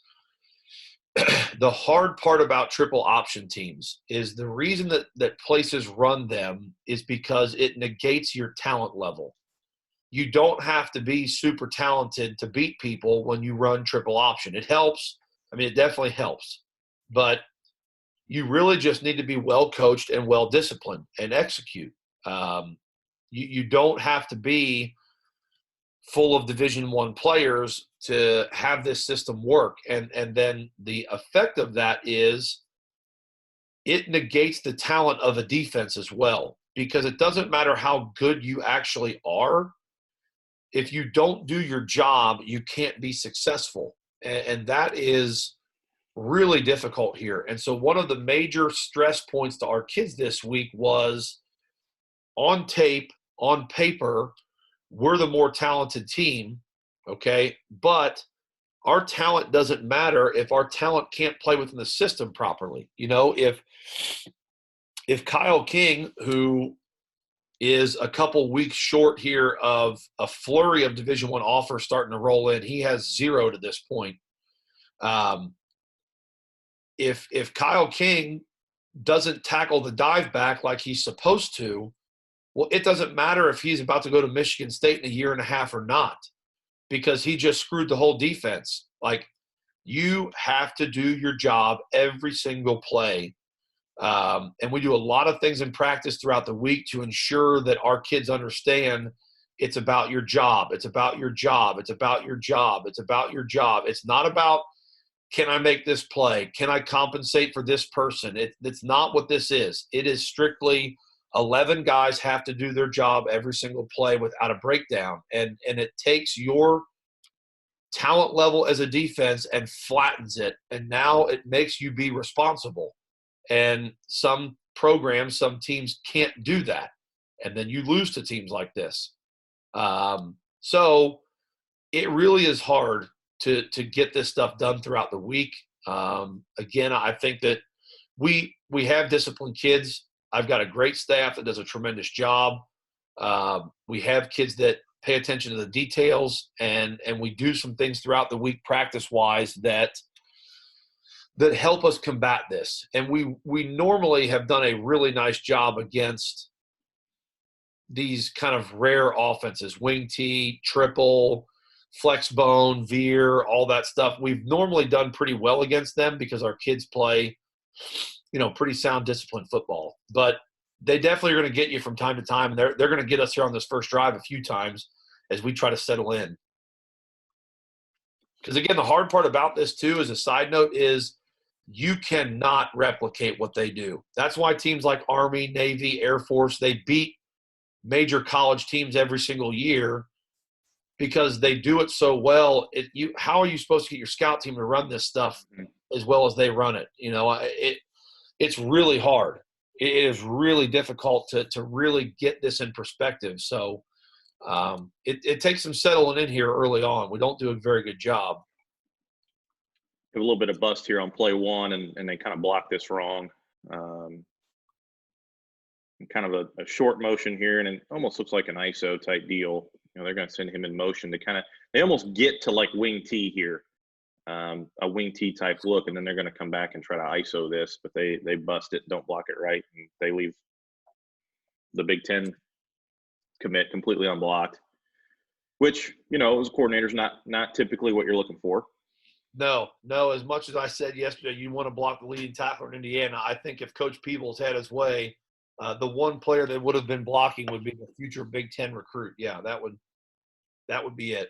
the hard part about triple option teams is the reason that places run them is because it negates your talent level. You don't have to be super talented to beat people when you run triple option. It helps. I mean, it definitely helps. But you really just need to be well coached and well disciplined and execute. You don't have to be full of Division I players to have this system work. And then the effect of that is it negates the talent of a defense as well, because it doesn't matter how good you actually are. If you don't do your job, you can't be successful. And that is really difficult here. And so one of the major stress points to our kids this week was on tape, on paper, we're the more talented team, okay? But our talent doesn't matter if our talent can't play within the system properly. You know, if Kyle King, who is a couple weeks short here of a flurry of Division I offers starting to roll in, he has 0 to this point. If Kyle King doesn't tackle the dive back like he's supposed to, well, it doesn't matter if he's about to go to Michigan State in a year and a half or not, because he just screwed the whole defense. Like, you have to do your job every single play. And we do a lot of things in practice throughout the week to ensure that our kids understand it's about your job. It's about your job. It's about your job. It's about your job. It's not about, can I make this play? Can I compensate for this person? It's not what this is. It is strictly 11 guys have to do their job every single play without a breakdown. And it takes your talent level as a defense and flattens it. And now it makes you be responsible. And some programs, some teams can't do that. And then you lose to teams like this. So it really is hard to get this stuff done throughout the week. Again, I think that we have disciplined kids. I've got a great staff that does a tremendous job. We have kids that pay attention to the details, and we do some things throughout the week practice-wise that help us combat this. And we normally have done a really nice job against these kind of rare offenses, wing T, triple, flex bone, veer, all that stuff. We've normally done pretty well against them because our kids play, pretty sound, disciplined football. But they definitely are going to get you from time to time, and they're going to get us here on this first drive a few times as we try to settle in. Because, again, the hard part about this, too, as a side note, is you cannot replicate what they do. That's why teams like Army, Navy, Air Force, they beat major college teams every single year because they do it so well. How are you supposed to get your scout team to run this stuff as well as they run it? It's really hard. It is really difficult to really get this in perspective. So it takes some settling in here early on. We don't do a very good job. A little bit of bust here on play one, and they kind of blocked this wrong. Kind of a short motion here, and it almost looks like an ISO type deal. They're going to send him in motion to they almost get to like wing T here, a wing T type look, and then they're going to come back and try to ISO this, but they bust it, don't block it right, and they leave the Big Ten commit completely unblocked, which, as a coordinator is not typically what you're looking for. No. As much as I said yesterday, you want to block the leading tackler in Indiana. I think if Coach Peebles had his way, the one player that would have been blocking would be the future Big Ten recruit. Yeah, that would be it.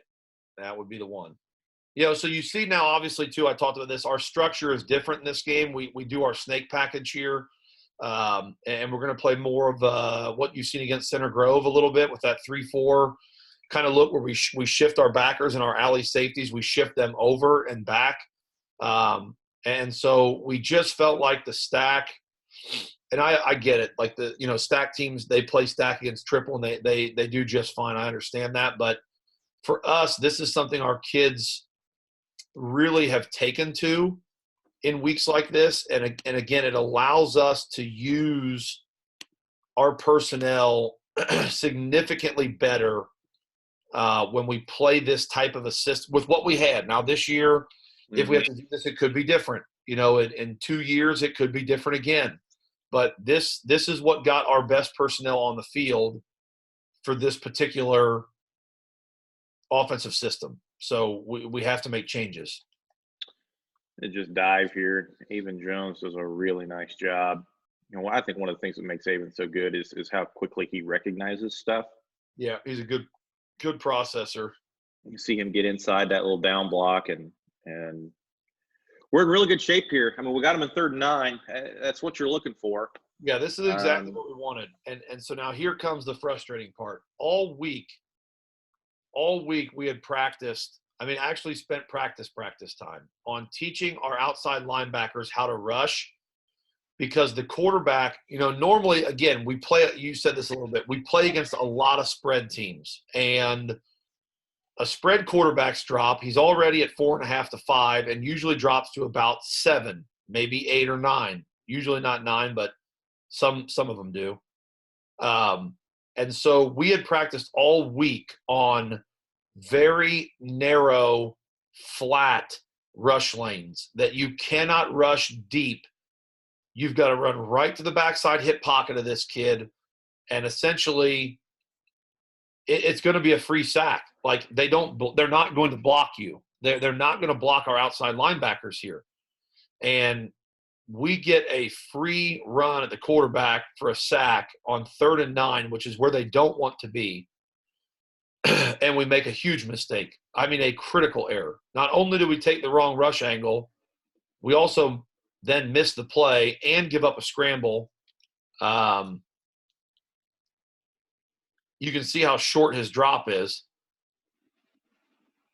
That would be the one. So you see now, obviously, too, I talked about this. Our structure is different in this game. We do our snake package here, and we're going to play more of what you've seen against Center Grove a little bit with that 3-4 kind of look where we shift our backers and our alley safeties. We shift them over and back. And so we just felt like the stack – and I get it. Like stack teams, they play stack against triple, and they do just fine. I understand that. But for us, this is something our kids really have taken to in weeks like this. And again, it allows us to use our personnel significantly better when we play this type of a system with what we had. Now this year, if we have to do this, it could be different. In 2 years, it could be different again. But this is what got our best personnel on the field for this particular offensive system. So we have to make changes. They just dive here. Avon Jones does a really nice job. I think one of the things that makes Avon so good is how quickly he recognizes stuff. Yeah, he's a good processor. You see him get inside that little down block, and we're in really good shape here. I mean, we got him in 3rd and 9. That's what you're looking for. Yeah, this is exactly what we wanted. And so now here comes the frustrating part. All week we had practiced. I mean, actually spent practice time on teaching our outside linebackers how to rush, because the quarterback, normally, again, we play – you said this a little bit. We play against a lot of spread teams. And a spread quarterback's drop, he's already at 4.5 to 5 and usually drops to about 7, maybe 8 or 9. Usually not 9, but some of them do. And so we had practiced all week on very narrow, flat rush lanes that you cannot rush deep. You've got to run right to the backside hip pocket of this kid, and essentially it's going to be a free sack. Like they're not going to block you. They're not going to block our outside linebackers here. And we get a free run at the quarterback for a sack on 3rd and 9, which is where they don't want to be. And we make a huge mistake. I mean, a critical error. Not only do we take the wrong rush angle, we also then miss the play and give up a scramble. You can see how short his drop is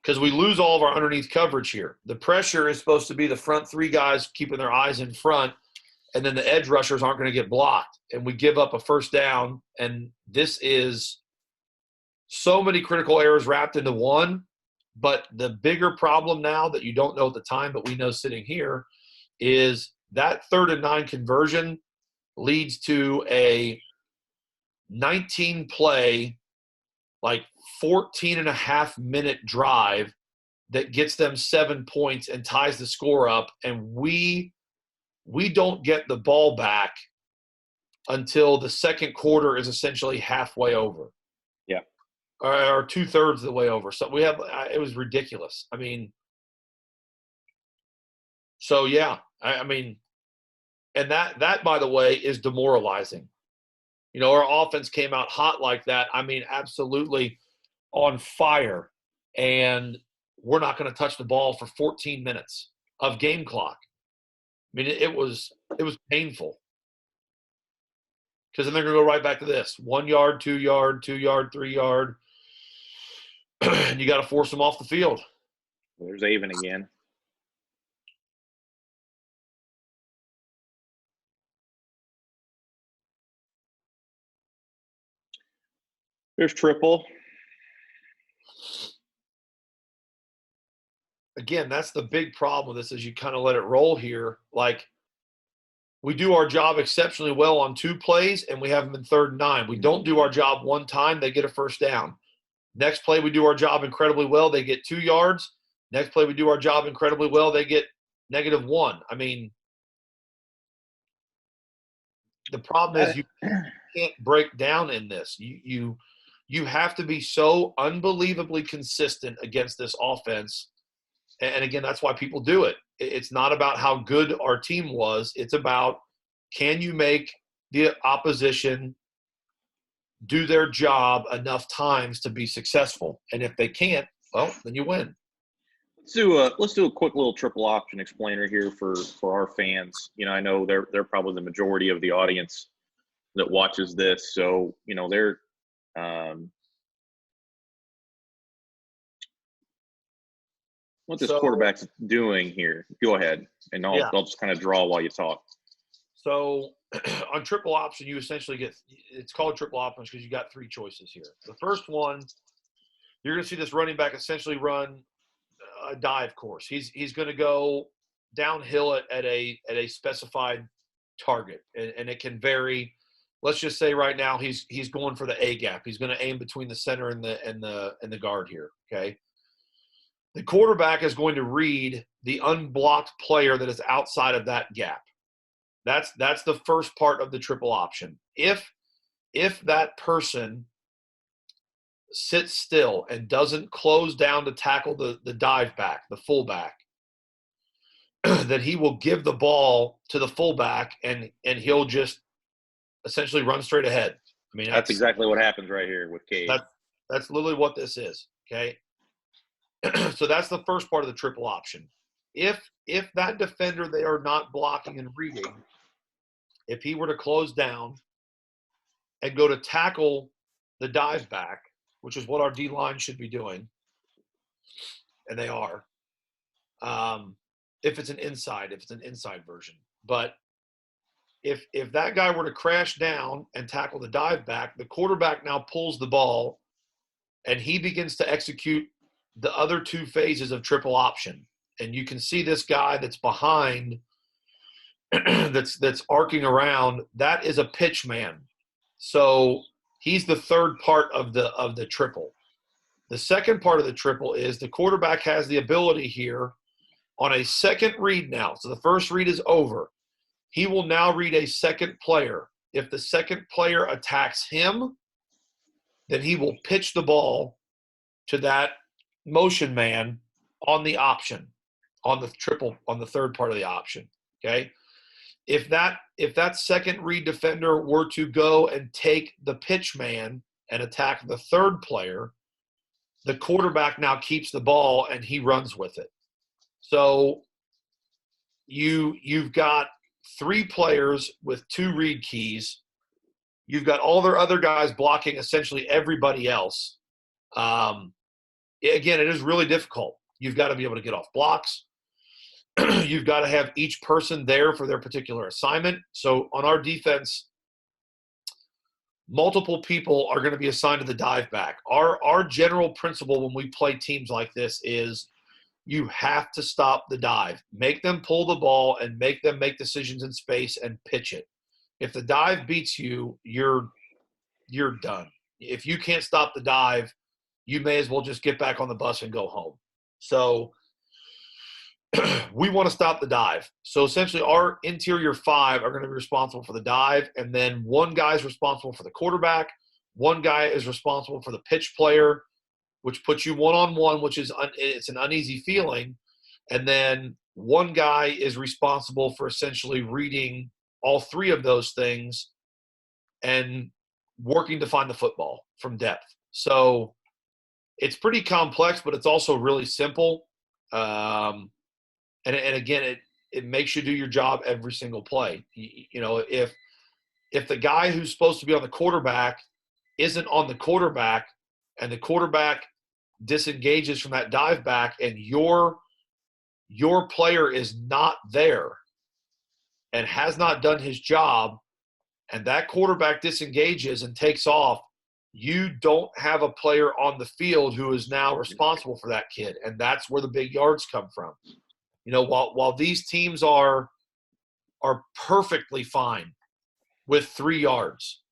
because we lose all of our underneath coverage here. The pressure is supposed to be the front 3 guys keeping their eyes in front, and then the edge rushers aren't going to get blocked. And we give up a 1st down, and this is so many critical errors wrapped into one. But the bigger problem now that you don't know at the time, but we know sitting here, is that 3rd and 9 conversion leads to a 19-play, like 14.5-minute drive that gets them 7 points and ties the score up. And we don't get the ball back until the second quarter is essentially halfway over. Yeah. Or 2/3 of the way over. So it was ridiculous. I mean, so yeah, I mean, and that by the way is demoralizing. Our offense came out hot like that. I mean, absolutely on fire. And we're not going to touch the ball for 14 minutes of game clock. I mean, it was painful. because then they're going to go right back to this 1 yard, 2 yard, 2 yard, 3 yard. And you got to force them off the field. There's Avon again. There's triple. Again, that's the big problem with this is you kind of let it roll here. Like, we do our job exceptionally well on 2 plays, and we have them in 3rd and 9. We don't do our job one time, they get a first down. Next play, we do our job incredibly well, they get 2 yards. Next play, we do our job incredibly well, they get -1. I mean, the problem is you can't break down in this. You have to be so unbelievably consistent against this offense. And again, that's why people do it. It's not about how good our team was. It's about, can you make the opposition do their job enough times to be successful? And if they can't, well, then you win. Let's do a quick little triple option explainer here for our fans. I know they're probably the majority of the audience that watches this. So, they're what this quarterback's doing here. Go ahead, and I'll just kind of draw while you talk. So on triple option, you essentially get – it's called triple option because you got 3 choices here. The first one, you're going to see this running back essentially run a dive course. He's going to go downhill at a specified target, and it can vary. Let's just say right now he's going for the A gap. He's going to aim between the center and the guard here, okay? The quarterback is going to read the unblocked player that is outside of that gap. That's the first part of the triple option. If that person sits still and doesn't close down to tackle the dive back, the fullback, then he will give the ball to the fullback and he'll just essentially run straight ahead. I mean, that's exactly what happens right here with Cade. That's literally what this is, okay? So that's the first part of the triple option. If that defender they are not blocking and reading, if he were to close down and go to tackle the dive back, which is what our D-line should be doing, and they are, if it's an inside version. But if that guy were to crash down and tackle the dive back, the quarterback now pulls the ball, and he begins to execute the other 2 phases of triple option. And you can see this guy that's behind that's arcing around, that is a pitch man. So he's the third part of the triple. The second part of the triple is the quarterback has the ability here on a second read now. So the first read is over. He will now read a second player. If the second player attacks him, then he will pitch the ball to that motion man on the option, on the third part of the option, okay? If that second read defender were to go and take the pitch man and attack the third player, the quarterback now keeps the ball and he runs with it. So you've got 3 players with 2 read keys. You've got all their other guys blocking essentially everybody else. Again, it is really difficult. You've got to be able to get off blocks. You've got to have each person there for their particular assignment. So on our defense, multiple people are going to be assigned to the dive back. Our general principle when we play teams like this is you have to stop the dive. Make them pull the ball and make them make decisions in space and pitch it. If the dive beats you, you're done. If you can't stop the dive, you may as well just get back on the bus and go home. So we want to stop the dive. So essentially our interior 5 are going to be responsible for the dive, and then 1 guy is responsible for the quarterback, 1 guy is responsible for the pitch player, which puts you one-on-one, which is it's an uneasy feeling, and then 1 guy is responsible for essentially reading all 3 of those things and working to find the football from depth. So it's pretty complex, but it's also really simple. And again, it makes you do your job every single play. If if the guy who's supposed to be on the quarterback isn't on the quarterback and the quarterback disengages from that dive back and your player is not there and has not done his job, and that quarterback disengages and takes off, you don't have a player on the field who is now responsible for that kid. And that's where the big yards come from. You know, while these teams are perfectly fine with 3 yards,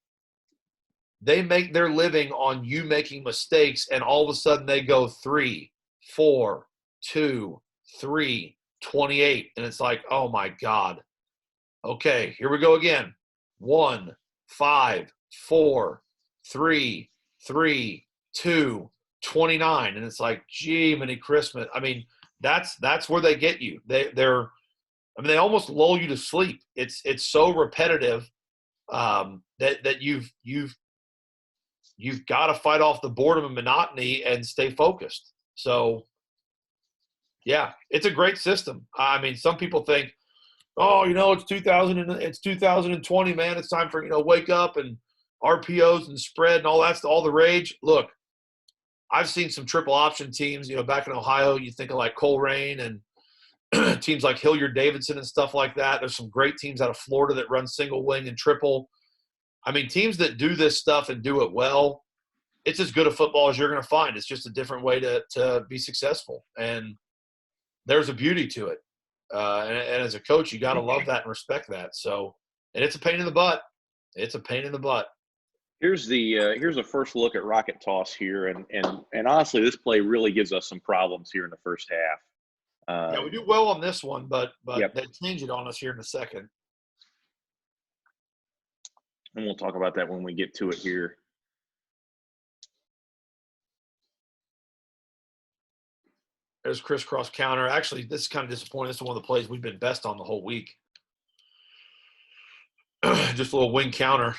they make their living on you making mistakes, and all of a sudden they go 3, 4, 2, 3, 28. And it's like, oh my God. Okay, here we go again. 1, 5, 4, 3, 3, 2, 29. And it's like, gee, many Christmas. I mean, that's where they get you. They almost lull you to sleep. It's so repetitive that you've got to fight off the boredom and monotony and stay focused. So, yeah, it's a great system. I mean, some people think, oh, it's 2020, man. It's time for, wake up and RPOs and spread and all that's all the rage. Look, I've seen some triple option teams, back in Ohio. You think of like Coleraine and teams like Hilliard-Davidson and stuff like that. There's some great teams out of Florida that run single wing and triple. I mean, teams that do this stuff and do it well, it's as good a football as you're going to find. It's just a different way to be successful. And there's a beauty to it. And as a coach, you got to love that and respect that. So, and it's a pain in the butt. It's a pain in the butt. Here's a first look at rocket toss here, and honestly, this play really gives us some problems here in the first half. Yeah, we do well on this one, but Yep. they change it on us here in a second. And we'll talk about that when we get to it here. There's crisscross counter. Actually, this is kind of disappointing. This is one of the plays we've been best on the whole week. Just a little wing counter.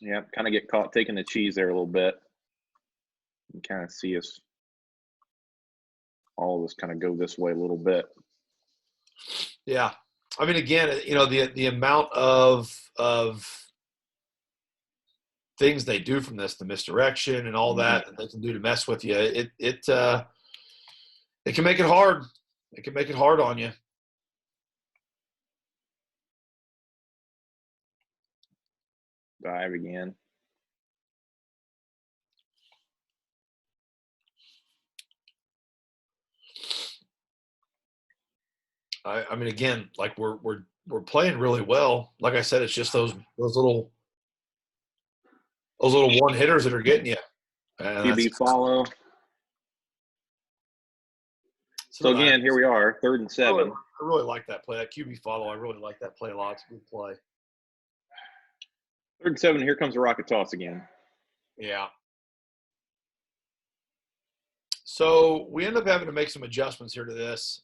Yeah, kind of get caught taking the cheese there a little bit. You kind of see us, all of us kind of go this way a little bit. Yeah. I mean, again, the amount of things they do from this, the misdirection and all that they can do to mess with you, it can make it hard. It can make it hard on you. Dive again. I mean, again, like we're playing really well. Like I said, it's just those little one hitters that are getting you. QB follow. So again, here we are, 3rd and 7. I really like that play. That QB follow, I really like that play a lot. It's a good play. 3rd and 7. Here comes the rocket toss again. Yeah. So we end up having to make some adjustments here to this.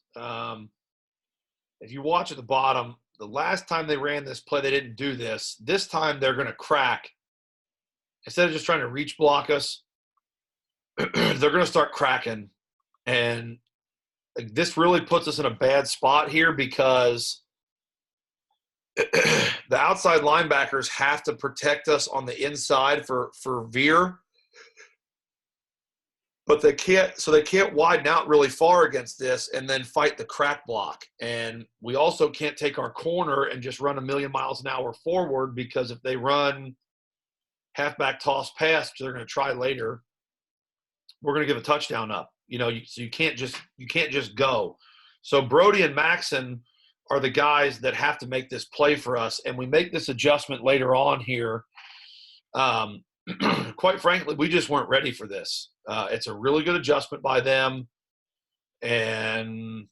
If you watch at the bottom, the last time they ran this play, they didn't do this. This time they're going to crack. Instead of just trying to reach block us, they're going to start cracking. And this really puts us in a bad spot here because the outside linebackers have to protect us on the inside for veer. But they can't widen out really far against this and then fight the crack block. And we also can't take our corner and just run a million miles an hour forward, because if they run halfback toss pass, which they're going to try later, we're going to give a touchdown up. So you can't just go. So Brody and Maxon are the guys that have to make this play for us, and we make this adjustment later on here. Quite frankly, we just weren't ready for this. It's a really good adjustment by them, and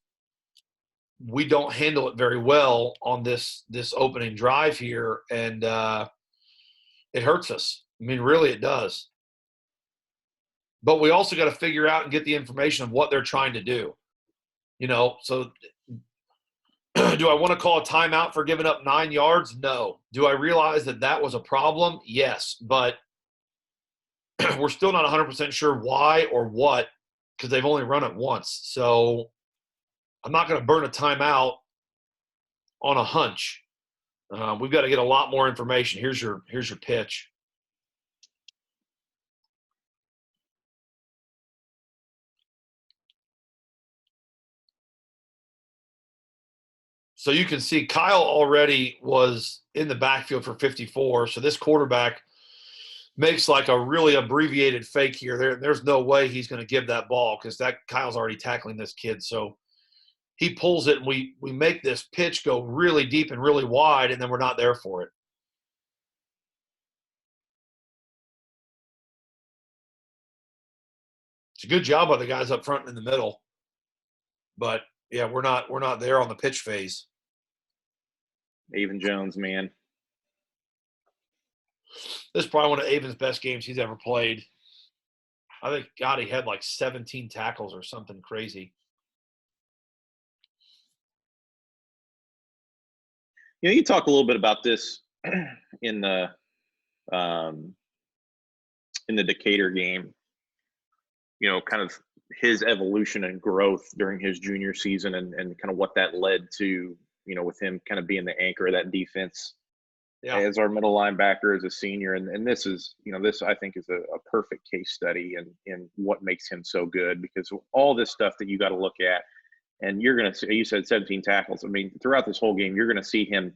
we don't handle it very well on this opening drive here, and it hurts us. I mean, really, it does. But we also got to figure out and get the information of what they're trying to do. So do I want to call a timeout for giving up 9 yards? No. Do I realize that was a problem? Yes. But we're still not 100% sure why or what, because they've only run it once. So I'm not going to burn a timeout on a hunch. We've got to get a lot more information. Here's your pitch. So you can see Kyle already was in the backfield for 54. So this quarterback makes like a really abbreviated fake here. There's no way he's going to give that ball because that Kyle's already tackling this kid. So he pulls it, and we make this pitch go really deep and really wide, and then we're not there for it. It's a good job by the guys up front and in the middle. But yeah, we're not there on the pitch phase. Avon Jones, man. This is probably one of Avon's best games he's ever played. I think, God, he had like 17 tackles or something crazy. You know, you talk a little bit about this in the Decatur game. You know, kind of his evolution and growth during his junior season, and kind of what that led to. You know, with him kind of being the anchor of that defense. Yeah. As our middle linebacker as a senior. And this is, you know, this I think is a perfect case study in what makes him so good, because all this stuff that you got to look at, and you're going to see, you said 17 tackles. I mean, throughout this whole game, you're going to see him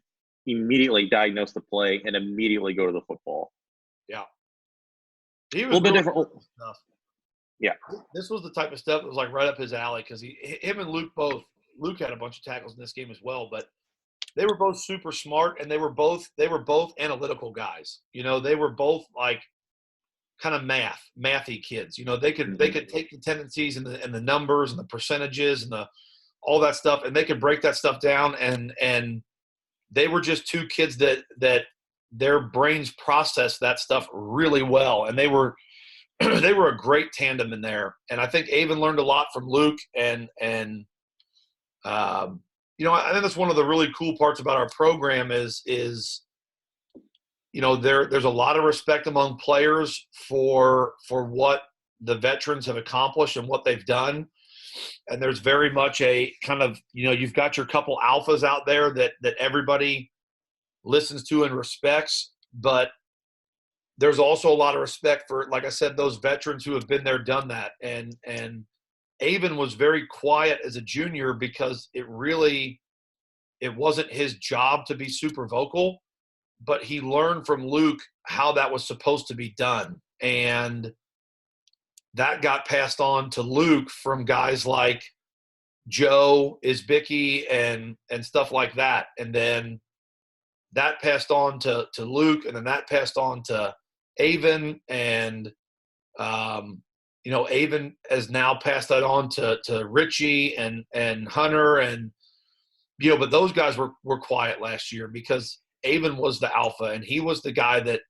immediately diagnose the play and immediately go to the football. Yeah. He was a little bit different stuff. Yeah. This was the type of stuff that was like right up his alley, because him and Luke had a bunch of tackles in this game as well, but they were both super smart, and they were both analytical guys. You know, they were both like kind of mathy kids. You know, they could take the tendencies and the numbers and the percentages and all that stuff, and they could break that stuff down. And they were just two kids that their brains processed that stuff really well, and they were a great tandem in there. And I think Avon learned a lot from Luke, and you know, I think that's one of the really cool parts about our program is you know, there's a lot of respect among players for what the veterans have accomplished and what they've done. And there's very much a kind of, you know, you've got your couple alphas out there that everybody listens to and respects, but there's also a lot of respect for, like I said, those veterans who have been there, done that. And Avon was very quiet as a junior because it wasn't his job to be super vocal, but he learned from Luke how that was supposed to be done. And that got passed on to Luke from guys like Joe Isbicki and stuff like that. And then that passed on to Luke, and then that passed on to Avon, and you know, Avon has now passed that on to Richie and Hunter, and you know, but those guys were quiet last year because Avon was the alpha, and he was the guy that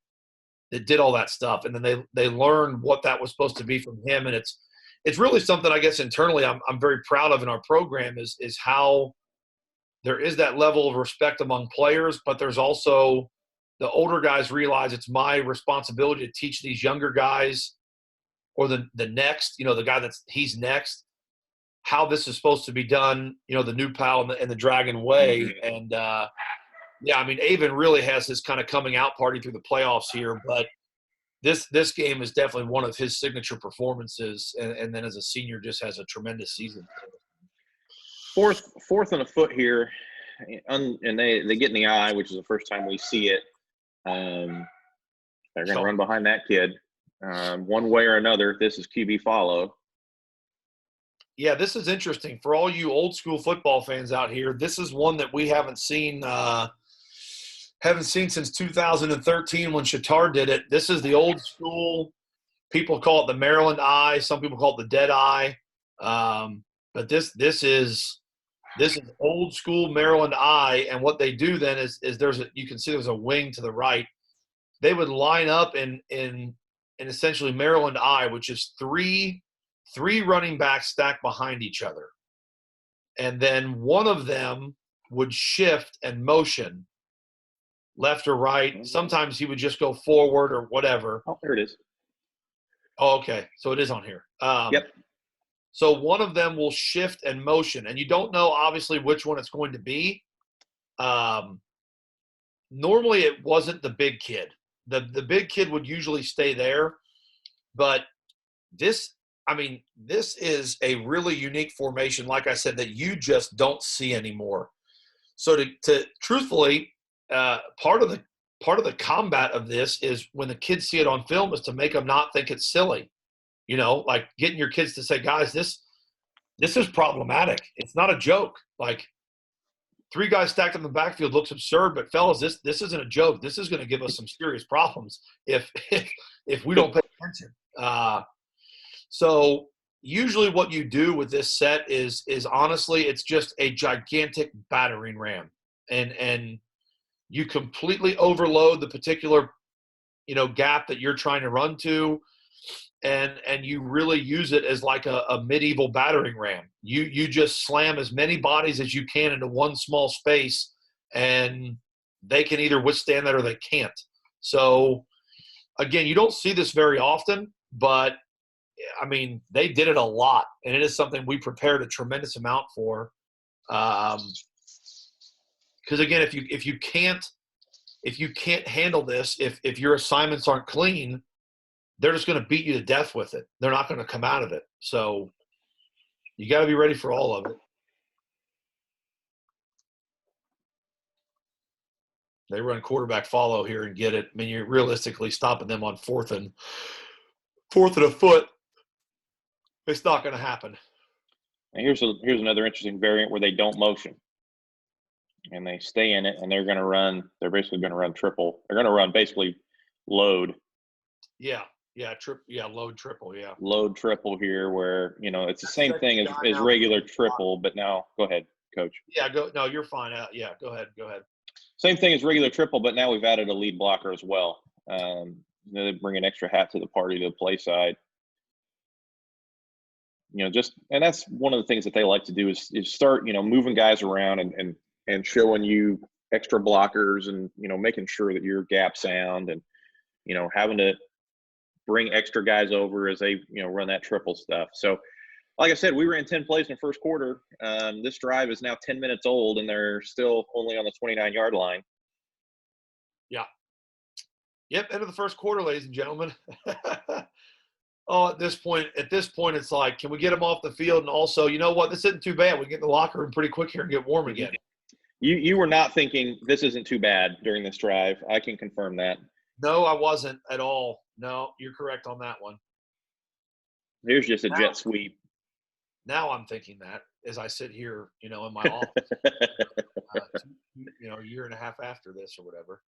did all that stuff. And then they learned what that was supposed to be from him. And it's really something, I guess, internally I'm very proud of in our program is how there is that level of respect among players, but there's also the older guys realize it's my responsibility to teach these younger guys, or the next, you know, the guy he's next, how this is supposed to be done, you know, the new pal and the Dragon way. Mm-hmm. And yeah, I mean, Avon really has his kind of coming out party through the playoffs here, but this game is definitely one of his signature performances, and then as a senior just has a tremendous season. Fourth on a foot here, and they get in the eye, which is the first time we see it. They're going to run behind that kid. One way or another, this is QB follow. Yeah, this is interesting. For all you old school football fans out here, this is one that we haven't seen since 2013 when Shatar did it. This is the old school. People call it the Maryland eye. Some people call it the dead eye. But this is old school Maryland eye. And what they do then is you can see there's a wing to the right. They would line up in essentially Maryland eye, which is three running backs stacked behind each other. And then one of them would shift and motion left or right. Sometimes he would just go forward or whatever. Oh, there it is. Oh, okay. So it is on here. Yep. So one of them will shift and motion, and you don't know obviously which one it's going to be. normally it wasn't the big kid. The big kid would usually stay there, but this is a really unique formation, like I said, that you just don't see anymore. So to truthfully, part of the combat of this is when the kids see it on film is to make them not think it's silly. Like getting your kids to say, guys, this is problematic. It's not a joke. Like, 3 guys stacked in the backfield looks absurd, but fellas, this isn't a joke. This is going to give us some serious problems if we don't pay attention. So usually what you do with this set is honestly, it's just a gigantic battering ram, and you completely overload the particular gap that you're trying to run to. And you really use it as like a medieval battering ram. You just slam as many bodies as you can into one small space, and they can either withstand that or they can't. So, again, you don't see this very often, but, they did it a lot, and it is something we prepared a tremendous amount for. Because, again, if you can't handle this, if your assignments aren't clean, they're just going to beat you to death with it. They're not going to come out of it. So you got to be ready for all of it. They run quarterback follow here and get it. You're realistically stopping them on fourth and a foot. It's not going to happen. And here's another interesting variant where they don't motion, and they stay in it, and they're going to run. They're basically going to run triple. They're going to run basically load. Yeah. Yeah, load triple, yeah. Load triple here where, it's the same thing as regular triple, but now – go ahead, Coach. Yeah, no, you're fine. Yeah, go ahead. Same thing as regular triple, but now we've added a lead blocker as well. They bring an extra hat to the party to the play side. And that's one of the things that they like to do is start, moving guys around and showing you extra blockers and, making sure that you're gap sound and, having to – bring extra guys over as they, run that triple stuff. So, like I said, we ran 10 plays in the first quarter. This drive is now 10 minutes old, and they're still only on the 29-yard line. Yeah. Yep, end of the first quarter, ladies and gentlemen. At this point, it's like, can we get them off the field? And also, you know what? This isn't too bad. We get in the locker room pretty quick here and get warm again. You were not thinking this isn't too bad during this drive. I can confirm that. No, I wasn't at all. No, you're correct on that one. Here's just a jet sweep. Now I'm thinking that as I sit here, in my office, a year and a half after this or whatever.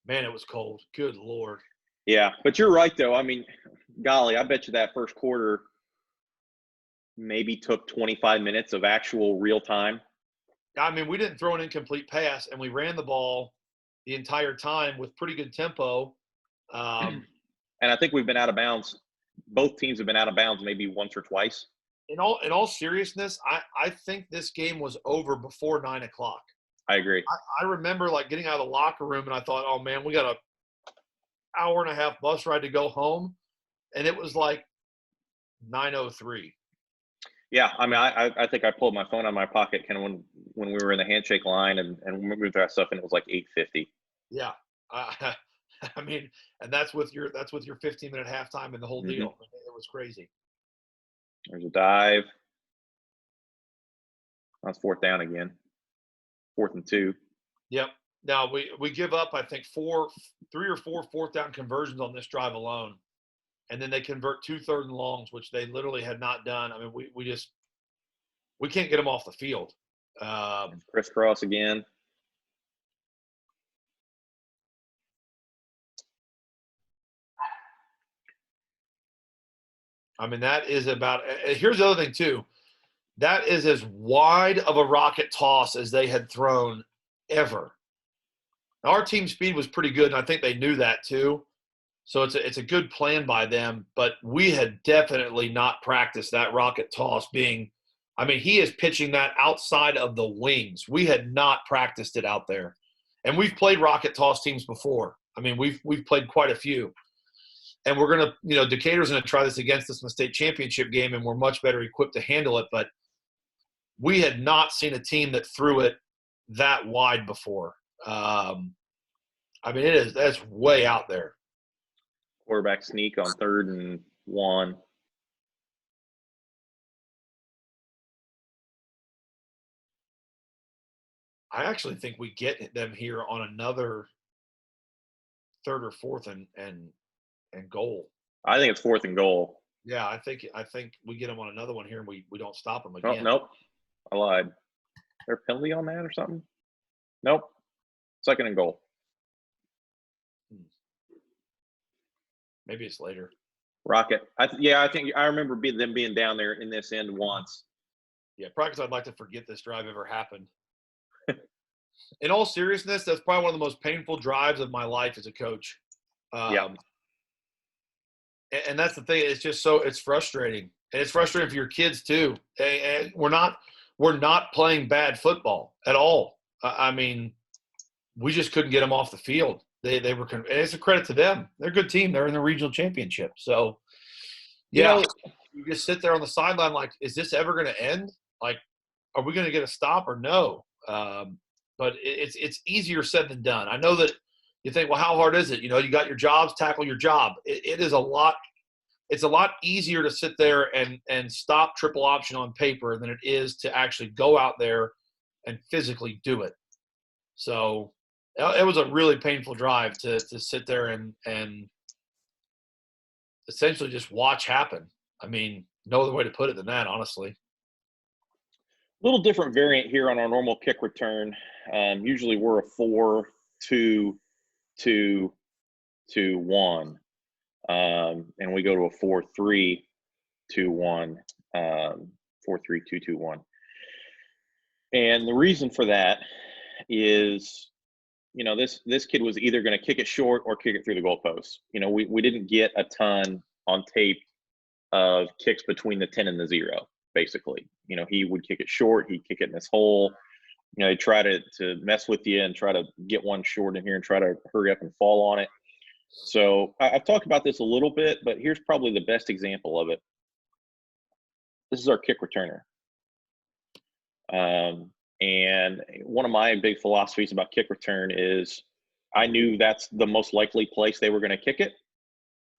Man, it was cold. Good Lord. Yeah, but you're right, though. Golly, I bet you that first quarter maybe took 25 minutes of actual real time. We didn't throw an incomplete pass, and we ran the ball the entire time with pretty good tempo. And I think we've been out of bounds. Both teams have been out of bounds maybe once or twice. In all seriousness, I think this game was over before 9 o'clock. I agree. I remember getting out of the locker room, and I thought, oh man, we got an hour and a half bus ride to go home. And it was like 9:03. Yeah, I think I pulled my phone out of my pocket kind of when we were in the handshake line and we moved that stuff, and it was like 8:50. Yeah, and that's with your 15-minute halftime and the whole deal. It was crazy. There's a dive. That's 4th down again. 4th and 2. Yep. Now we give up, I think, 3 or 4 4th down conversions on this drive alone. And then they convert 2 3rd and longs, which they literally had not done. We can't get them off the field. Crisscross again. That is about – here's the other thing too. That is as wide of a rocket toss as they had thrown ever. Now, our team speed was pretty good, and I think they knew that too. So it's a good plan by them, but we had definitely not practiced that rocket toss being – he is pitching that outside of the wings. We had not practiced it out there. And we've played rocket toss teams before. We've played quite a few. And we're going to – Decatur's going to try this against us in the state championship game, and we're much better equipped to handle it. But we had not seen a team that threw it that wide before. I mean, that's way out there. Quarterback sneak on 3rd and 1. I actually think we get them here on another 3rd or 4th and goal. I think it's 4th and goal. Yeah, I think we get them on another one here, and we don't stop them Oh, again. nope. I lied. Is there a penalty on that or something? Nope. 2nd and goal. Maybe it's later. Rocket. I think I remember them being down there in this end once. Yeah, probably because I'd like to forget this drive ever happened. In all seriousness, that's probably one of the most painful drives of my life as a coach. Yeah. And that's the thing. It's just it's frustrating, and it's frustrating for your kids too. And we're not playing bad football at all. I mean, we just couldn't get them off the field. They were. And it's a credit to them. They're a good team. They're in the regional championship. So, yeah, you just sit there on the sideline like, is this ever going to end? Like, are we going to get a stop or no? But it's easier said than done. I know that you think, well, how hard is it? You know, you got your jobs, tackle your job. It is a lot. It's a lot easier to sit there and stop triple option on paper than it is to actually go out there and physically do it. So it was a really painful drive to sit there and essentially just watch happen. I mean, no other way to put it than that, honestly. A little different variant here on our normal kick return. Usually we're a 4-2-2-2-1. And we go to a 4-3-2-1, 4-3-2-2-1. And the reason for that is, you know, this kid was either going to kick it short or kick it through the goalpost. You know, we didn't get a ton on tape of kicks between the 10 and the 0, basically. You know, he would kick it short, he'd kick it in this hole. You know, he'd try to mess with you and try to get one short in here and try to hurry up and fall on it. So I've talked about this a little bit, but here's probably the best example of it. This is our kick returner. And one of my big philosophies about kick return is I knew that's the most likely place they were going to kick it.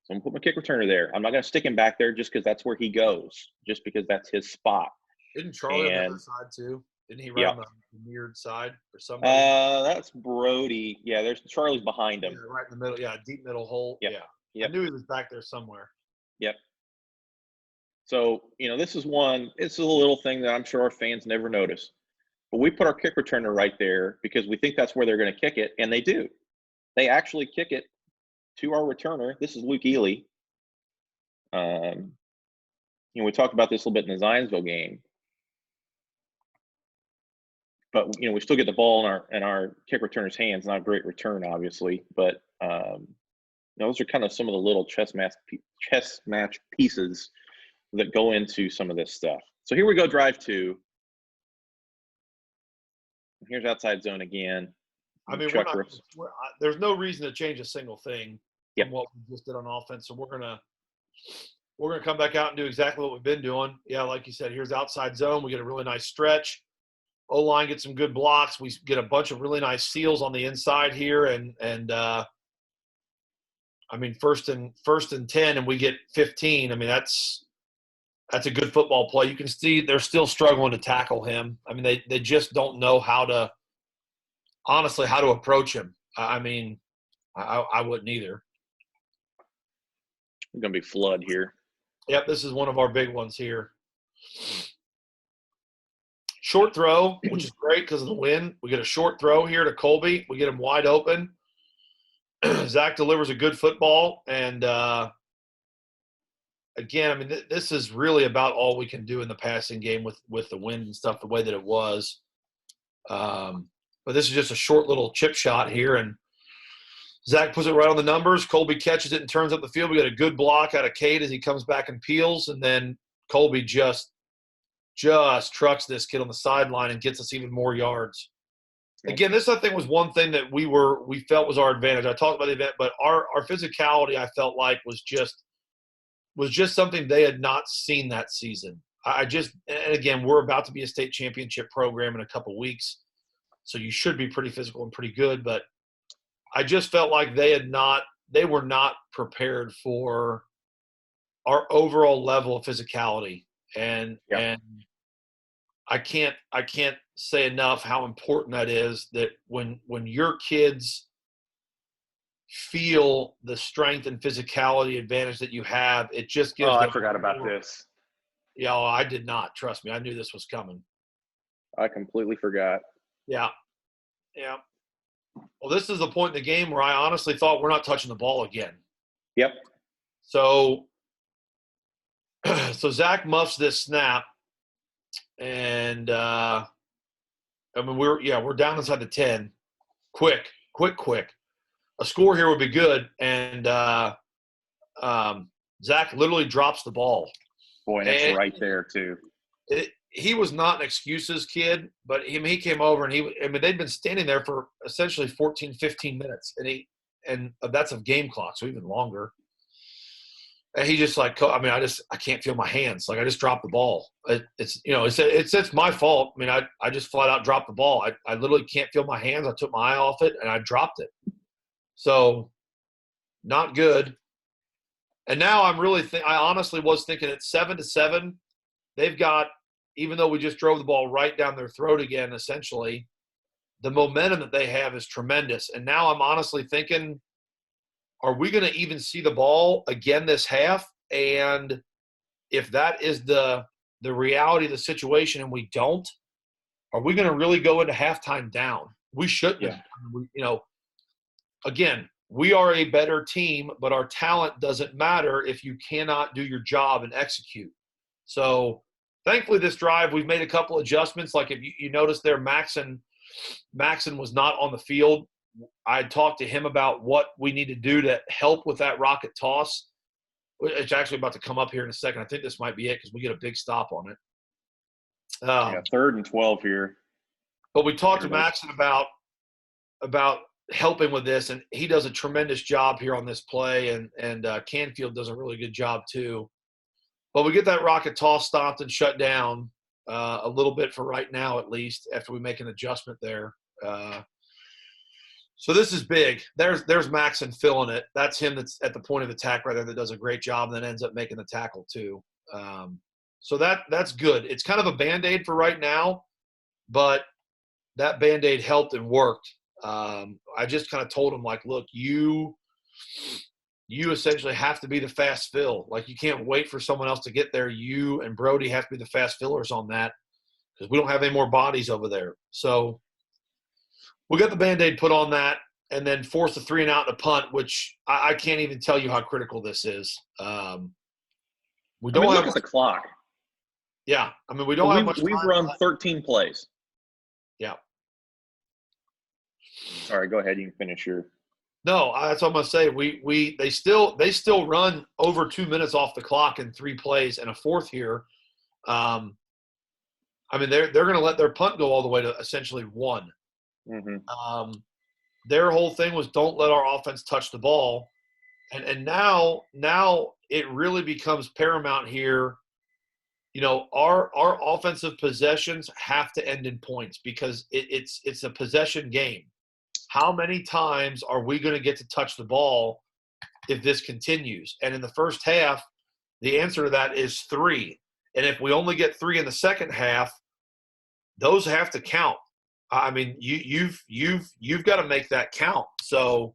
So I'm going to put my kick returner there. I'm not going to stick him back there just because that's where he goes, just because that's his spot. Didn't Charlie on the other side too? Didn't he run on the mirrored side or something? That's Brody. Yeah, there's Charlie's behind him. Yeah, right in the middle. Yeah, deep middle hole. Yep. Yeah. Yep. I knew he was back there somewhere. Yep. So, you know, this is a little thing that I'm sure our fans never notice. But we put our kick returner right there because we think that's where they're going to kick it, and they do. They actually kick it to our returner. This is Luke Ely. You know, we talked about this a little bit in the Zionsville game. But, you know, we still get the ball in our kick returner's hands. Not a great return, obviously. But you know, those are kind of some of the little chess match pieces that go into some of this stuff. So here we go, drive 2. Here's outside zone again. I mean, there's no reason to change a single thing from what we just did on offense. So we're gonna come back out and do exactly what we've been doing. Yeah, like you said, here's outside zone. We get a really nice stretch. O-line gets some good blocks. We get a bunch of really nice seals on the inside here, and I mean, first and 10, and we get 15. I mean, that's a good football play. You can see they're still struggling to tackle him. I mean, they just don't know how to approach him. I mean, I wouldn't either. It's going to be flood here. Yep, this is one of our big ones here. Short throw, which is great because of the wind. We get a short throw here to Colby. We get him wide open. Zach delivers a good football. And, again, I mean, this is really about all we can do in the passing game with the wind and stuff the way that it was. But this is just a short little chip shot here. And Zach puts it right on the numbers. Colby catches it and turns up the field. We got a good block out of Cade as he comes back and peels. And then Colby just trucks this kid on the sideline and gets us even more yards. Again, this, I think, was one thing that we felt was our advantage. I talked about the event, but our physicality, I felt like, was just something they had not seen that season. And again, we're about to be a state championship program in a couple weeks. so you should be pretty physical and pretty good. But I just felt like they were not prepared for our overall level of physicality, and Yeah. and I can't say enough how important that is, that when your kids feel the strength and physicality advantage that you have, it just Oh, gives I them forgot about more. this. Yeah, I did not. Trust me, I knew this was coming. I completely forgot. Yeah, yeah. Well, this is the point in the game where I honestly thought we're not touching the ball again. Yep. So, so Zach muffs this snap, and I mean we're down inside the 10. Quick. A score here would be good, and Zach literally drops the ball. Boy, and it's And right there too. he was not an excuses kid, but he came over, and they'd been standing there for essentially 14, 15 minutes, and that's a game clock, so even longer. And he just like, I mean, I can't feel my hands. Like I just dropped the ball. It's my fault. I mean, I just flat out dropped the ball. I literally can't feel my hands. I took my eye off it and I dropped it. So not good. And now I honestly was thinking at 7-7, they've got, even though we just drove the ball right down their throat again, essentially, the momentum that they have is tremendous. And now I'm honestly thinking, are we going to even see the ball again this half? And if that is the reality of the situation and we don't, are we going to really go into halftime down? We shouldn't. Yeah. Again, we are a better team, but our talent doesn't matter if you cannot do your job and execute. So thankfully this drive, we've made a couple adjustments. Like if you notice there, Maxon was not on the field. I talked to him about what we need to do to help with that rocket toss. It's actually about to come up here in a second. I think this might be it because we get a big stop on it. Yeah, 3rd and 12 here. But we talked to Maxon about helping with this, and he does a tremendous job here on this play, and Canfield does a really good job too. But we get that rocket toss stopped and shut down a little bit for right now, at least, after we make an adjustment there. So this is big. There's Maxon filling it. That's him that's at the point of attack right there that does a great job and then ends up making the tackle too. So that's good. It's kind of a Band-Aid for right now, but that Band-Aid helped and worked. I just kind of told him, like, look, you essentially have to be the fast fill. Like, you can't wait for someone else to get there. You and Brody have to be the fast fillers on that because we don't have any more bodies over there. So we got the Band-Aid put on that and then force the 3-and-out and a punt, which I can't even tell you how critical this is. We don't look at the clock. Yeah. I mean, we don't have much time. We've run 13 plays. Yeah. Sorry, go ahead. You can finish your. No, that's what I'm gonna say. They still run over 2 minutes off the clock in 3 plays and a fourth here. I mean, they're gonna let their punt go all the way to essentially 1. Mm-hmm. Their whole thing was don't let our offense touch the ball, and now it really becomes paramount here. Our offensive possessions have to end in points because it's a possession game. How many times are we going to get to touch the ball if this continues? And in the first half, the answer to that is 3. And if we only get 3 in the second half, those have to count. I mean, you've got to make that count. So,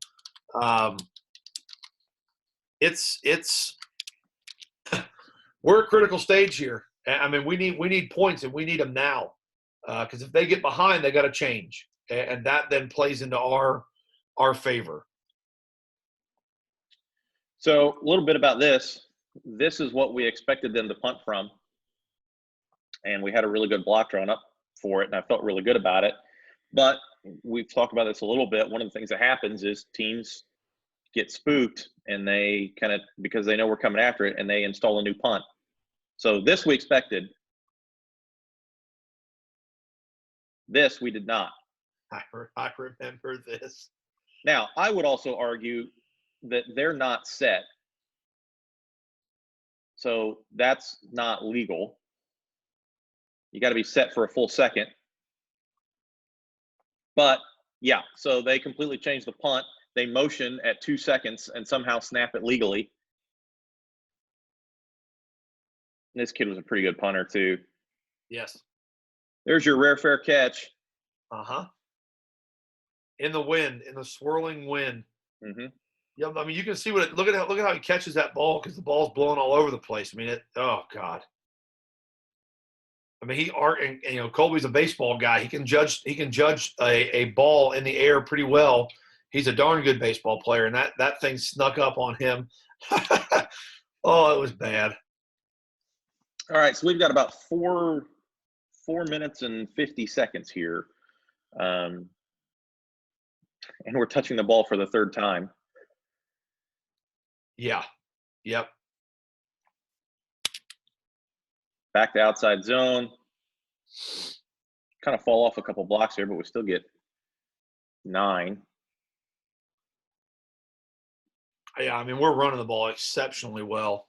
it's we're at a critical stage here. I mean, we need points and we need them now, because if they get behind, they got to change, and that then plays into our favor. So a little bit about this. This is what we expected them to punt from, and we had a really good block drawn up for it, and I felt really good about it. But we've talked about this a little bit. One of the things that happens is teams get spooked, and they kind of, because they know we're coming after it, and they install a new punt. So this we expected. This we did not. I remember this. Now, I would also argue that they're not set. So that's not legal. You got to be set for a full second. But yeah, so they completely changed the punt. They motion at 2 seconds and somehow snap it legally. And this kid was a pretty good punter too. Yes. There's your rare fair catch. Uh-huh. In the wind, in the swirling wind. Mm-hmm. Yeah, I mean, you can see what look at how he catches that ball because the ball's blowing all over the place. I mean, oh God. I mean, Colby's a baseball guy. He can judge a ball in the air pretty well. He's a darn good baseball player, and that thing snuck up on him. Oh, it was bad. All right, so we've got about 4 minutes and 50 seconds here. And we're touching the ball for the third time. Yeah. Yep. Back to outside zone. Kind of fall off a couple blocks here, but we still get 9. Yeah, I mean, we're running the ball exceptionally well.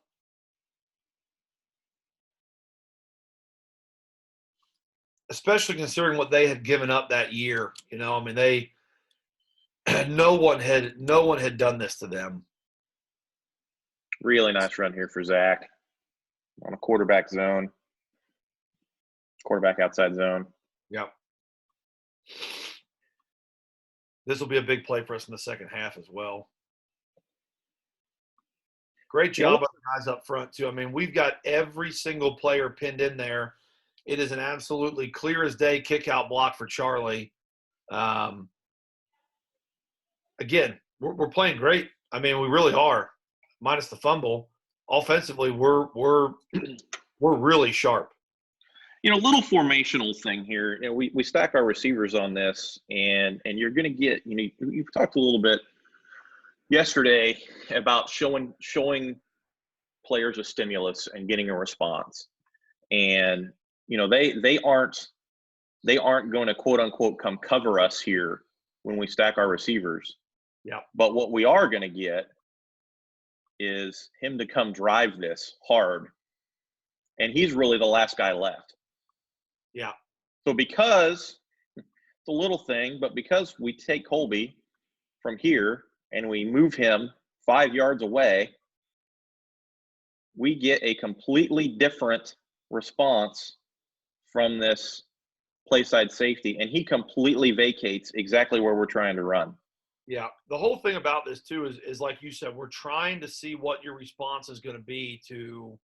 Especially considering what they had given up that year. You know, I mean, no one had done this to them. Really nice run here for Zach on a quarterback zone. Quarterback outside zone. Yep. This will be a big play for us in the second half as well. Great job of the guys up front, too. I mean, we've got every single player pinned in there. It is an absolutely clear as day kick-out block for Charlie. Again, we're playing great. I mean, we really are, minus the fumble. Offensively, we're really sharp. Little formational thing here. We stack our receivers on this, and you're going to get. You've talked a little bit yesterday about showing players a stimulus and getting a response, and they aren't going to quote unquote come cover us here when we stack our receivers. Yeah. But what we are going to get is him to come drive this hard, and he's really the last guy left. Yeah. So because it's a little thing, but because we take Colby from here and we move him 5 yards away, we get a completely different response from this playside safety, and he completely vacates exactly where we're trying to run. Yeah. The whole thing about this, too, is like you said, we're trying to see what your response is going to be to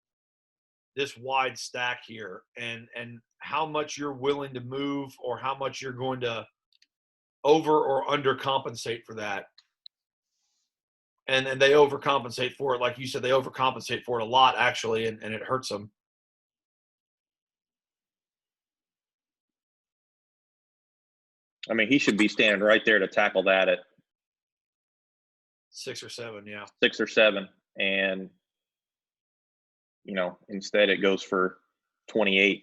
this wide stack here and how much you're willing to move or how much you're going to over or under compensate for that. And they overcompensate for it. Like you said, they overcompensate for it a lot, actually, and it hurts them. I mean, he should be standing right there to tackle that at 6 or 7, yeah. 6 or 7. And, instead it goes for 28.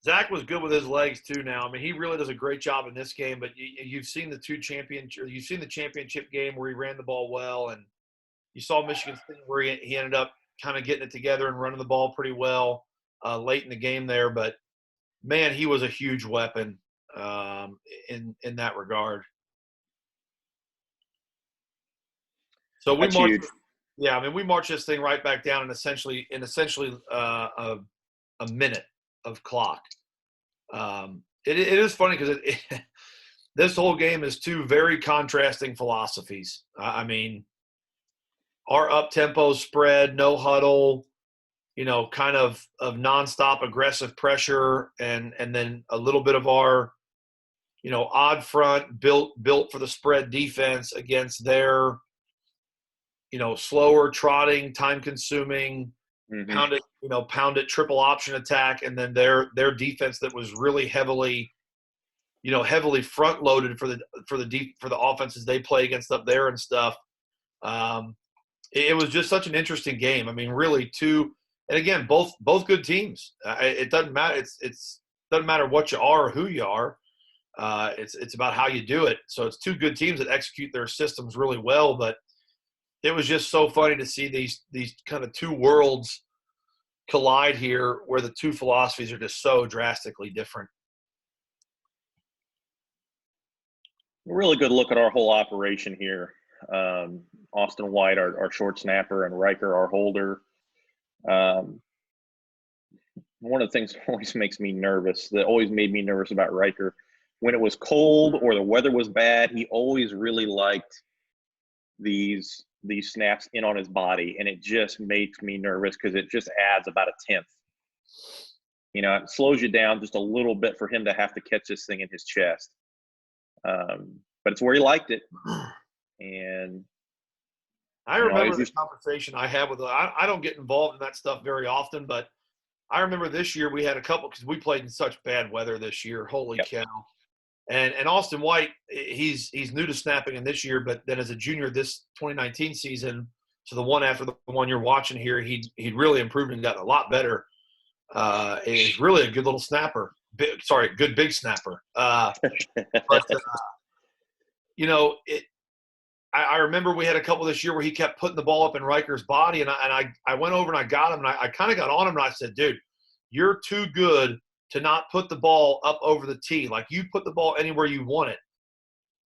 Zach was good with his legs too. Now, I mean, he really does a great job in this game. But you've seen the championship game where he ran the ball well, and you saw Michigan State where he ended up kind of getting it together and running the ball pretty well late in the game there. But man, he was a huge weapon in that regard. So we marched. Yeah, I mean, we marched this thing right back down in essentially a minute of clock. It is funny because this whole game is 2 very contrasting philosophies. I mean, our up-tempo spread, no huddle, kind of nonstop aggressive pressure, and then a little bit of our, odd front built for the spread defense against their, slower trotting, time-consuming, pound it triple option attack, and then their defense that was really heavily front loaded for the offenses they play against up there and stuff. It was just such an interesting game. I mean, really and again, both good teams. It doesn't matter. It's doesn't matter what you are or who you are. It's about how you do it. So it's 2 good teams that execute their systems really well, but it was just so funny to see these kind of 2 worlds collide here where the 2 philosophies are just so drastically different. really good look at our whole operation here. Austin White, our short snapper, and Riker, our holder. One of the things that always makes me nervous, that always made me nervous about Riker, when it was cold or the weather was bad, he always really liked these snaps in on his body, and it just makes me nervous because it just adds about a tenth. You know, it slows you down just a little bit for him to have to catch this thing in his chest. But it's where he liked it, and I remember the conversation I had with. I don't get involved in that stuff very often, but I remember this year we had a couple because we played in such bad weather this year. Holy cow! And Austin White, he's new to snapping in this year, but then as a junior this 2019 season, so the one after the one you're watching here, he'd really improved and gotten a lot better. He's really a good little snapper. Good big snapper. You know, I remember we had a couple this year where he kept putting the ball up in Riker's body, and I went over and I got him, and I kind of got on him, and I said, dude, you're too good to not put the ball up over the tee. Like, you put the ball anywhere you want it.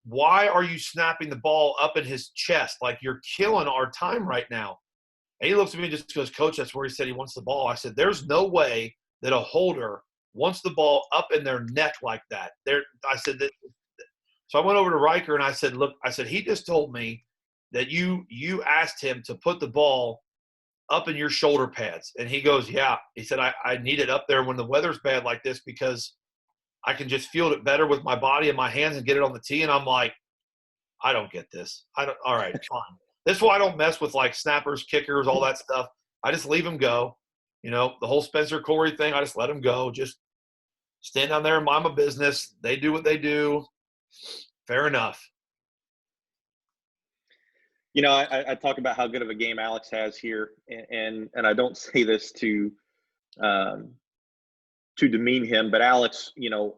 Why are you snapping the ball up in his chest? Like, you're killing our time right now. And he looks at me and just goes, Coach, that's where he said he wants the ball. I said, there's no way that a holder wants the ball up in their neck like that. I said that. So I went over to Riker and I said, look, he just told me that you asked him to put the ball up in your shoulder pads. And he goes, yeah. He said, I need it up there when the weather's bad like this because I can just field it better with my body and my hands and get it on the tee. And I'm like, I don't get this. All right, fine. This is why I don't mess with like snappers, kickers, all that stuff. I just leave them go. You know, the whole Spencer Corey thing, I just let them go. Just stand down there and mind my business. They do what they do. Fair enough. You know, I talk about how good of a game Alex has here, and I don't say this to demean him, but Alex, you know,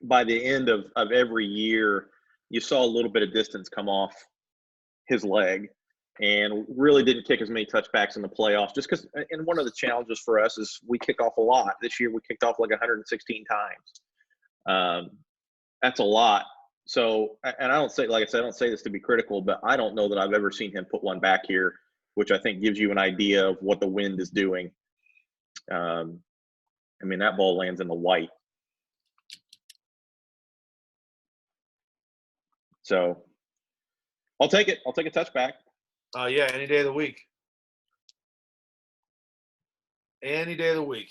by the end of every year, you saw a little bit of distance come off his leg, and really didn't kick as many touchbacks in the playoffs. Just because, and one of the challenges for us is we kick off a lot. This year we kicked off like 116 times. That's a lot. So, and I don't say, like I said, I don't say this to be critical, but I don't know that I've ever seen him put one back here, which I think gives you an idea of what the wind is doing. I mean, that ball lands in the white. So I'll take it. I'll take a touchback. Yeah, any day of the week. Any day of the week.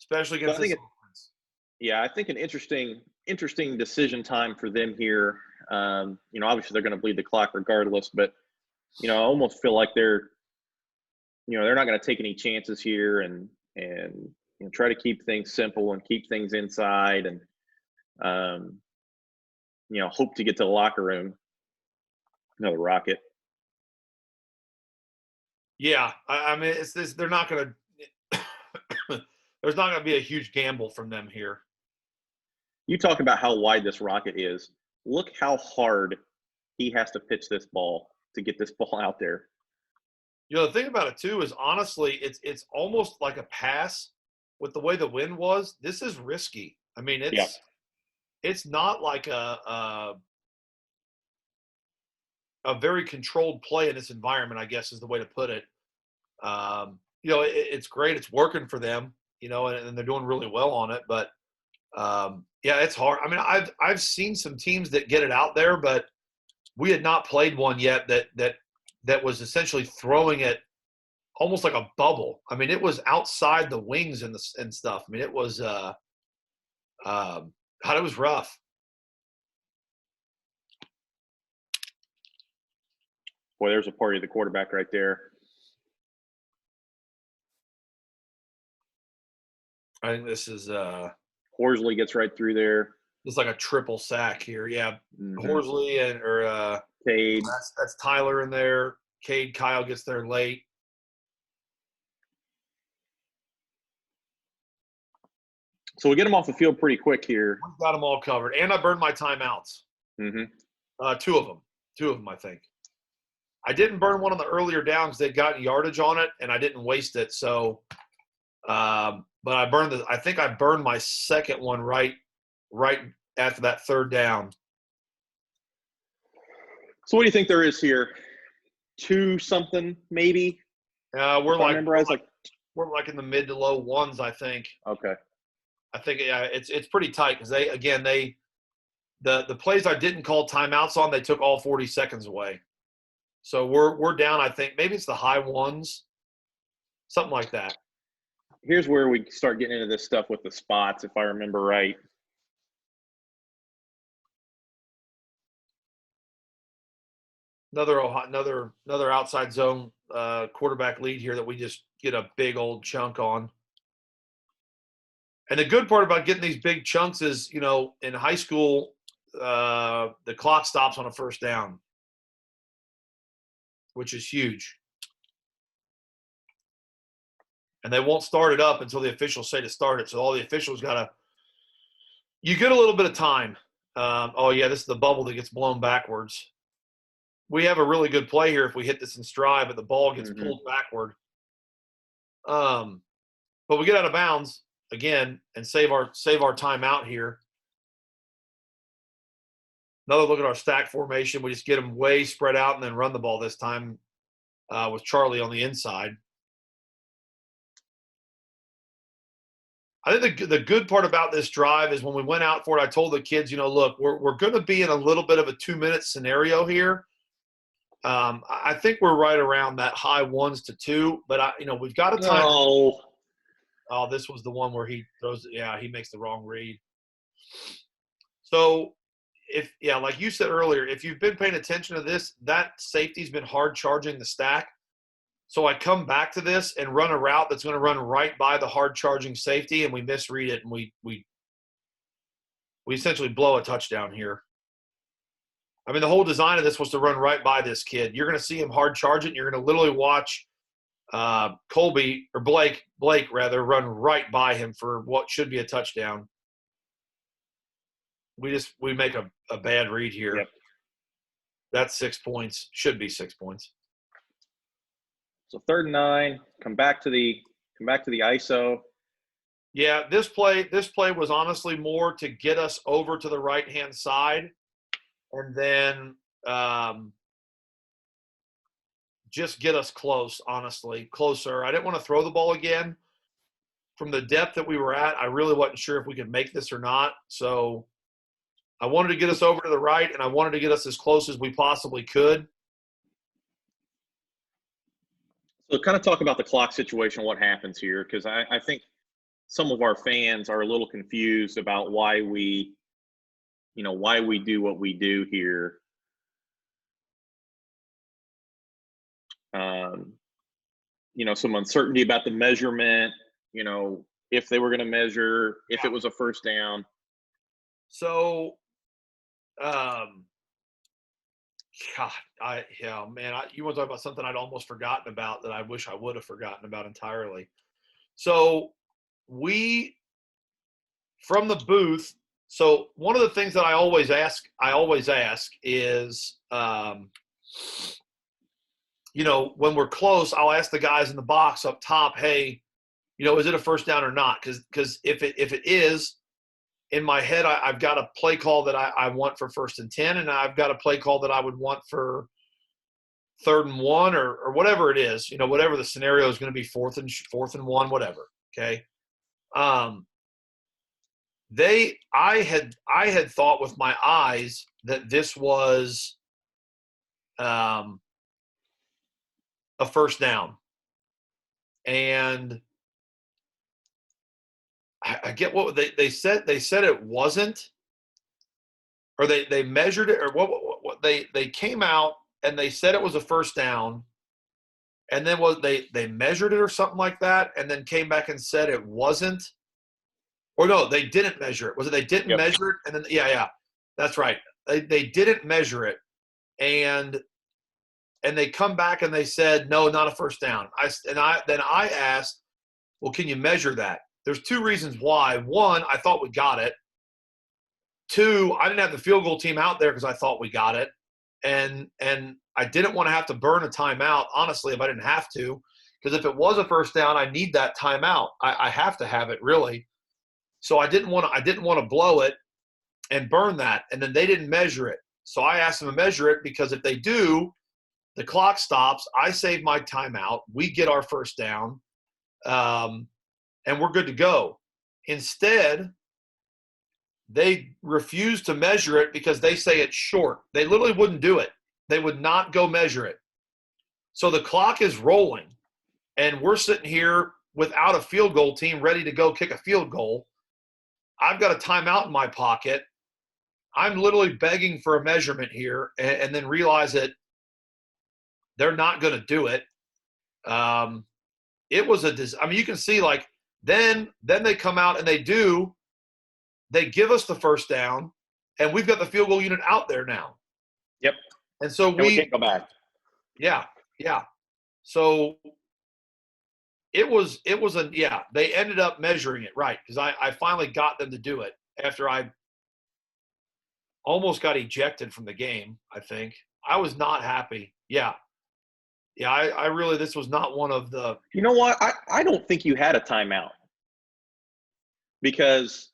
Especially against this offense. Yeah, I think an interesting decision time for them here. You know, obviously they're going to bleed the clock regardless, but you know, I almost feel like they're not going to take any chances here, and you know, try to keep things simple and keep things inside, and you know, hope to get to the locker room. Another rocket. Yeah, I mean, it's this. They're not going to. There's not going to be a huge gamble from them here. You talk about how wide this rocket is. Look how hard he has to pitch this ball to get this ball out there. You know, the thing about it too is, honestly, it's almost like a pass with the way the wind was. This is risky. I mean, it's not like a very controlled play in this environment, I guess is the way to put it. You know, it's great. It's working for them, you know, and they're doing really well on it. But, yeah, it's hard. I mean, I've seen some teams that get it out there, but we had not played one yet that was essentially throwing it almost like a bubble. I mean, it was outside the wings and stuff. I mean, it was it was rough. Boy, there's a party of the quarterback right there. I think this is Horsley gets right through there. It's like a triple sack here. Yeah. Mm-hmm. Horsley or Cade. That's Tyler in there. Cade, Kyle gets there late. So we get them off the field pretty quick here. We've got them all covered. And I burned my timeouts. Mm-hmm. Two of them, I think. I didn't burn one on the earlier down because they'd gotten yardage on it, and I didn't waste it. So, but I think I burned my second one right right after that third down. So what do you think there is here? 2 something maybe? We're We're like in the mid to low ones, I think. okay. I think it's pretty tight because the plays I didn't call timeouts on, they took all 40 seconds away. So we're down, I think maybe it's the high ones, something like that. Here's where we start getting into this stuff with the spots, if I remember right. Another outside zone quarterback lead here that we just get a big old chunk on. And the good part about getting these big chunks is, in high school, the clock stops on a first down, which is huge. And they won't start it up until the officials say to start it. So all the officials you get a little bit of time. This is the bubble that gets blown backwards. We have a really good play here if we hit this in stride, but the ball gets pulled backward. But we get out of bounds again and save our timeout here. Another look at our stack formation. We just get them way spread out and then run the ball this time with Charlie on the inside. I think the good part about this drive is when we went out for it, I told the kids, look, we're going to be in a little bit of a 2-minute scenario here. I think we're right around that high 1s to 2, but we've got a time. No. Oh, this was the one where he throws it. Yeah, he makes the wrong read. So like you said earlier, if you've been paying attention to this, that safety's been hard charging the stack. So I come back to this and run a route that's going to run right by the hard charging safety, and we misread it, and we essentially blow a touchdown here. I mean, the whole design of this was to run right by this kid. You're going to see him hard charge it, and you're going to literally watch Blake run right by him for what should be a touchdown. We make a bad read here. Yep. That's 6 points. Should be 6 points. So 3rd and 9. Come back to the ISO. Yeah, this play was honestly more to get us over to the right-hand side, and then just get us closer. I didn't want to throw the ball again. From the depth that we were at, I really wasn't sure if we could make this or not. So I wanted to get us over to the right, and I wanted to get us as close as we possibly could. So kind of talk about the clock situation, what happens here, because I think some of our fans are a little confused about why we do what we do here. Some uncertainty about the measurement, if they were going to measure, if it was a first down. So, you want to talk about something I'd almost forgotten about that I wish I would have forgotten about entirely. So from the booth, so one of the things that I always ask is, when we're close, I'll ask the guys in the box up top, hey, is it a first down or not? Because if it is, in my head, I've got a play call that I want for 1st and 10, and I've got a play call that I would want for 3rd and 1 or whatever it is, whatever the scenario is going to be, 4th and 1, whatever. Okay. I had thought with my eyes that this was a first down, and I get what they said. They said it wasn't, or they measured it, or what they came out and they said it was a first down, and then they measured it or something like that, and then came back and said it wasn't, or no, they didn't measure it. Was it they didn't measure it, and then yeah, that's right. They didn't measure it, and they come back and they said no, not a first down. I asked, well, can you measure that? There's 2 reasons why. 1, I thought we got it. 2, I didn't have the field goal team out there because I thought we got it. And I didn't want to have to burn a timeout, honestly, if I didn't have to. Because if it was a first down, I need that timeout. I have to have it, really. So I didn't want to blow it. and burn that. And then they didn't measure it. So I asked them to measure it because if they do, the clock stops. I save my timeout. We get our first down, and we're good to go. Instead, they refuse to measure it because they say it's short. They literally wouldn't do it. They would not go measure it. So the clock is rolling, and we're sitting here without a field goal team ready to go kick a field goal. I've got a timeout in my pocket. I'm literally begging for a measurement here, and then realize that they're not going to do it. It was you can see like then they come out and they give us the first down, and we've got the field goal unit out there now. Yep. And so we can't go back. Yeah. So they ended up measuring it right because I finally got them to do it after I almost got ejected from the game. I think I was not happy. Yeah. I really, this was not one of the. You know what? I don't think you had a timeout because.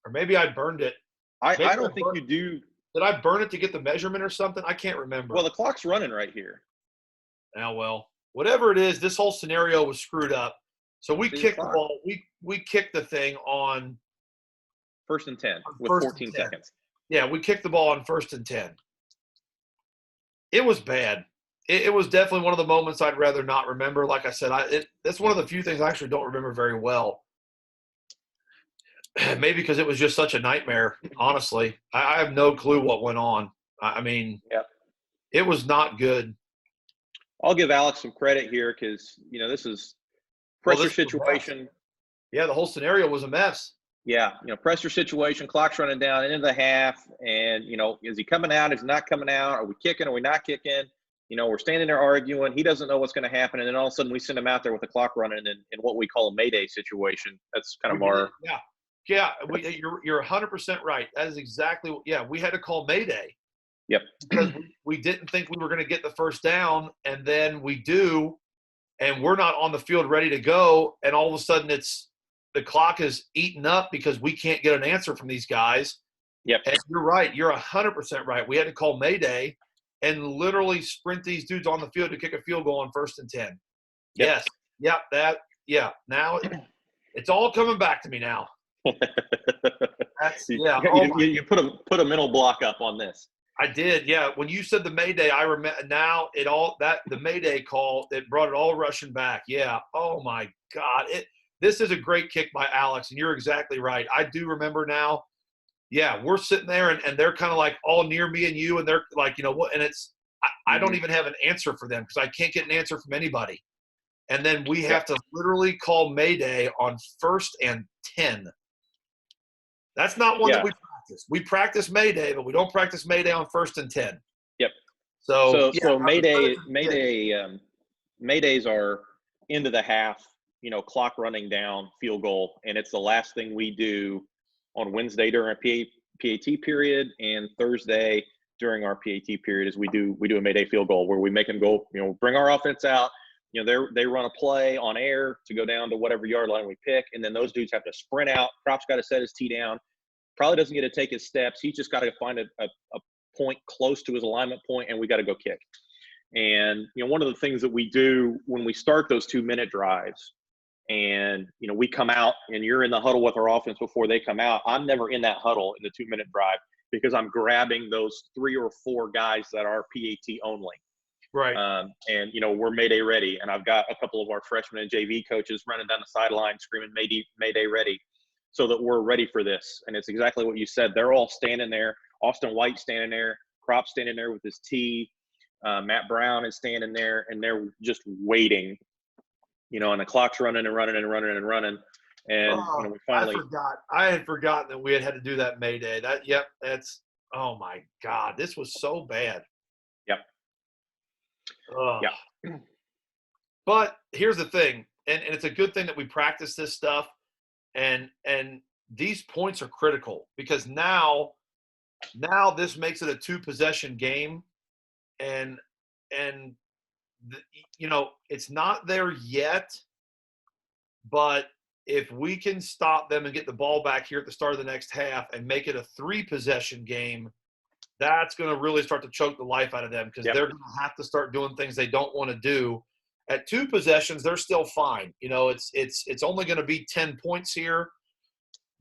Or maybe I burned it. I don't think you do. Did I burn it to get the measurement or something? I can't remember. Well, the clock's running right here. Now, well, whatever it is, this whole scenario was screwed up. So we kicked the ball. We kicked the thing on 1st and 10 with 14 seconds. Yeah, we kicked the ball on 1st and 10. It was bad. It was definitely one of the moments I'd rather not remember. Like I said, that's one of the few things I actually don't remember very well. Maybe because it was just such a nightmare, honestly. I have no clue what went on. I mean, It was not good. I'll give Alex some credit here because, this is pressure situation. Yeah, the whole scenario was a mess. Yeah, pressure situation, clock's running down into the half, and, is he coming out? Is he not coming out? Are we kicking? Are we not kicking? We're standing there arguing. He doesn't know what's going to happen, and then all of a sudden we send him out there with the clock running in what we call a Mayday situation. That's kind of our – Yeah, you're 100% right. That is exactly – we had to call Mayday. Yep. Because we didn't think we were going to get the first down, and then we do, and we're not on the field ready to go, and all of a sudden the clock is eaten up because we can't get an answer from these guys. Yep. And you're right. You're 100% right. We had to call Mayday and literally sprint these dudes on the field to kick a field goal on 1st and 10. Yep. Yes. Now it's all coming back to me now. You put a mental block up on this. I did, yeah. When you said the Mayday, I remember now the Mayday call, it brought it all rushing back. Yeah. Oh my God. This is a great kick by Alex, and you're exactly right. I do remember now. Yeah, we're sitting there and they're kind of like all near me and you, and they're like, what? And I don't even have an answer for them because I can't get an answer from anybody. And then we have to literally call Mayday on 1st and 10. That's not one that we practice. We practice Mayday, but we don't practice Mayday on 1st and 10. Yep. So Maydays are into the half, clock running down, field goal, and it's the last thing we do on Wednesday during our PAT period, and Thursday during our PAT period is we do a Mayday field goal where we make them go, bring our offense out. They run a play on air to go down to whatever yard line we pick, and then those dudes have to sprint out. Crop's got to set his tee down. Probably doesn't get to take his steps. He's just got to find a point close to his alignment point, and we got to go kick. And, one of the things that we do when we start those 2-minute drives and, we come out and you're in the huddle with our offense before they come out, I'm never in that huddle in the 2-minute drive because I'm grabbing those 3 or 4 guys that are PAT only. Right. And, we're Mayday ready. And I've got a couple of our freshmen and JV coaches running down the sideline screaming Mayday ready so that we're ready for this. And it's exactly what you said. They're all standing there. Austin White standing there. Crop standing there with his tee. Matt Brown is standing there, and they're just waiting, and the clock's running and running and running and running. And we finally I had forgotten that we had to do that Mayday. Oh my God, this was so bad. Yep. Yeah. But here's the thing, and it's a good thing that we practice this stuff, and these points are critical because now this makes it a 2-possession game, and it's not there yet, but if we can stop them and get the ball back here at the start of the next half and make it a 3-possession game, that's going to really start to choke the life out of them, because they're going to have to start doing things they don't want to do. At 2 possessions, they're still fine. It's only going to be 10 points here,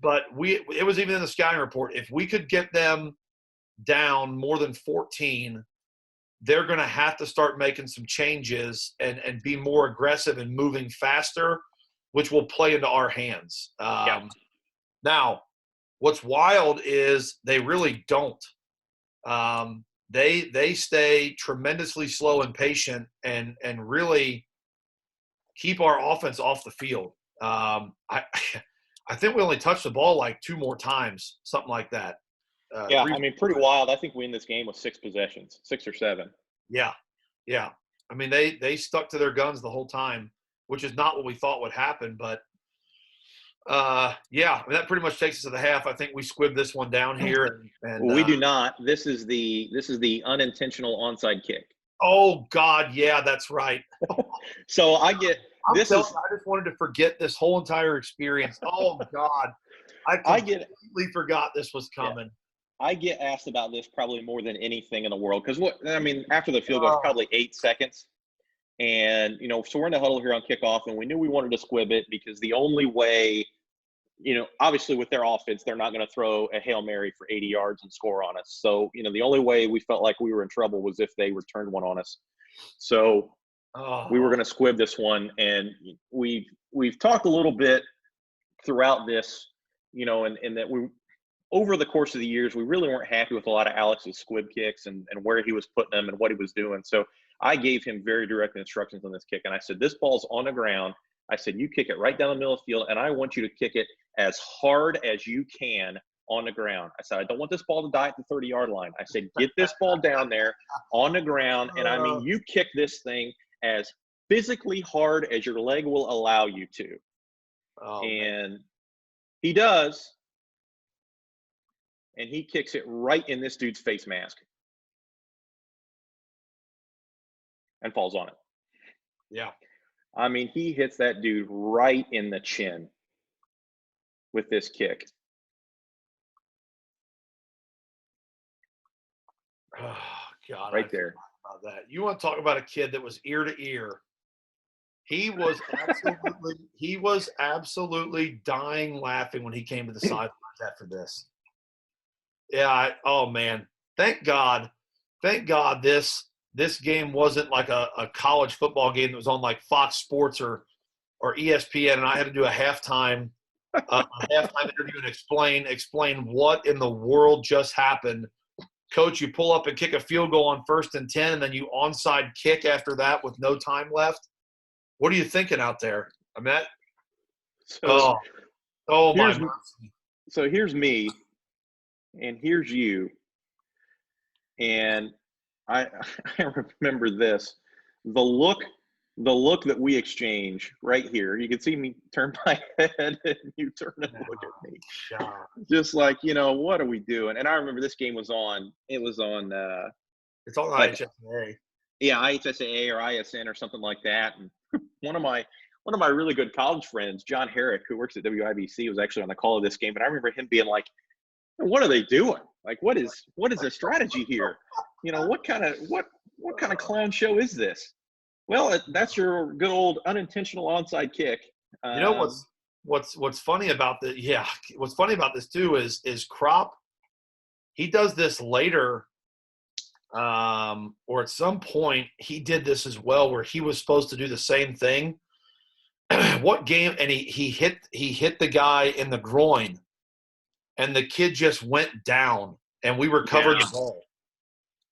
but it was even in the scouting report. If we could get them down more than 14, they're going to have to start making some changes and be more aggressive and moving faster, which will play into our hands. Now, what's wild is they really don't. They stay tremendously slow and patient and really keep our offense off the field. I think we only touched the ball like 2 more times, something like that. Pretty wild. I think we win this game with 6 possessions, 6 or 7. Yeah. I mean, they stuck to their guns the whole time, which is not what we thought would happen. But, that pretty much takes us to the half. I think we squibbed this one down here. And we do not. This is the unintentional onside kick. Oh, God, yeah, that's right. So I just wanted to forget this whole entire experience. Oh, God. I completely forgot this was coming. Yeah. I get asked about this probably more than anything in the world, because after the field goal, it's probably 8 seconds. And, so we're in the huddle here on kickoff, and we knew we wanted to squib it because the only way, obviously with their offense, they're not going to throw a Hail Mary for 80 yards and score on us. So, the only way we felt like we were in trouble was if they returned one on us. So we were going to squib this one. And we've talked a little bit throughout this, and that we, over the course of the years, we really weren't happy with a lot of Alex's squib kicks and where he was putting them and what he was doing. So I gave him very direct instructions on this kick. And I said, this ball's on the ground. I said, you kick it right down the middle of the field, and I want you to kick it as hard as you can on the ground. I said, I don't want this ball to die at the 30-yard line. I said, get this ball down there on the ground, and you kick this thing as physically hard as your leg will allow you to. And he does. And he kicks it right in this dude's face mask and falls on it. Yeah. He hits that dude right in the chin with this kick. Oh, God. Right there. About that. You want to talk about a kid that was ear to ear. He was absolutely dying laughing when he came to the sidelines after this. Yeah. Oh, man. Thank God this game wasn't like a college football game that was on like Fox Sports or ESPN, and I had to do a halftime interview and explain what in the world just happened. Coach, you pull up and kick a field goal on 1st and 10, and then you onside kick after that with no time left. What are you thinking out there? My mercy. So here's me, and here's you, and I remember this. The look that we exchange right here. You can see me turn my head, and you turn and look at me. God. Just like, what are we doing? And I remember this game was on. It was on. It's on IHSAA. Yeah, IHSAA or ISN or something like that. And one of my really good college friends, John Herrick, who works at WIBC, was actually on the call of this game. And I remember him being like, "What are they doing? Like, what is the strategy here? What kind of clown show is this?" Well, that's your good old unintentional onside kick. What's funny about the what's funny about this too is Crop. He does this later, or at some point he did this as well, where he was supposed to do the same thing. What game? And he hit the guy in the groin, and the kid just went down, and we recovered the ball.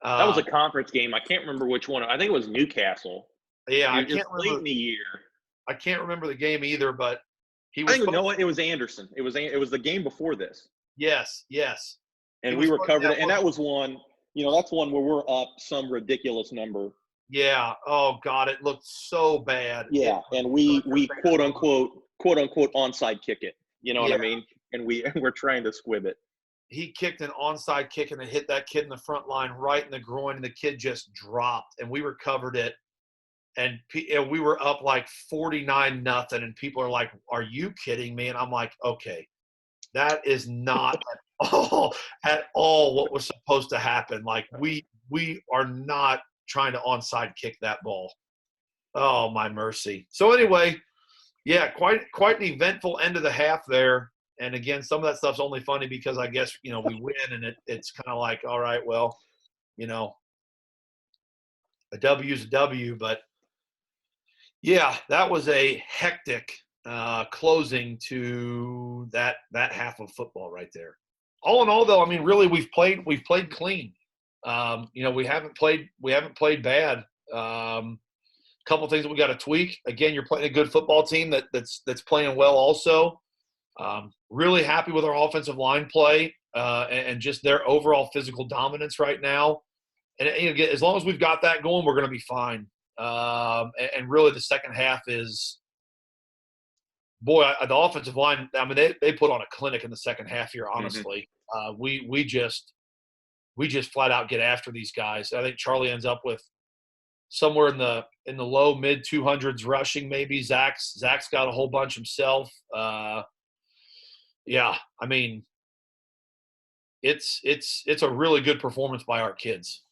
That was a conference game. I can't remember which one. I think it was Newcastle. Yeah, I can't remember. Late in the year. I can't remember the game either, but he was. It was Anderson. It was the game before this. Yes. And we recovered it, and that was one. That's one where we're up some ridiculous number. Yeah. Oh God, it looked so bad. Yeah, and we quote unquote onside kick it. You know what I mean? And we're trying to squib it. He kicked an onside kick and it hit that kid in the front line right in the groin, and the kid just dropped, and we recovered it. and we were up like 49-0, and people are like, "Are you kidding me?" And I'm like, "Okay, that is not at all what was supposed to happen. Like we are not trying to onside kick that ball." Oh my mercy. So anyway, yeah, quite an eventful end of the half there. And again, some of that stuff's only funny because I guess we win, and it's kind of like, all right, well, you know, a W's a W, but yeah, that was a hectic closing to that half of football right there. All in all, though, I mean, really, we've played clean. We haven't played bad. Couple things that we got to tweak. Again, you're playing a good football team that's playing well. Also, really happy with our offensive line play and just their overall physical dominance right now. And again, as long as we've got that going, we're going to be fine. And really, the second half is, boy, the offensive line. I mean, they put on a clinic in the second half here. Honestly, we just flat out get after these guys. I think Charlie ends up with somewhere in the low mid 200s rushing, maybe. Zach's got a whole bunch himself. Yeah, I mean, it's a really good performance by our kids.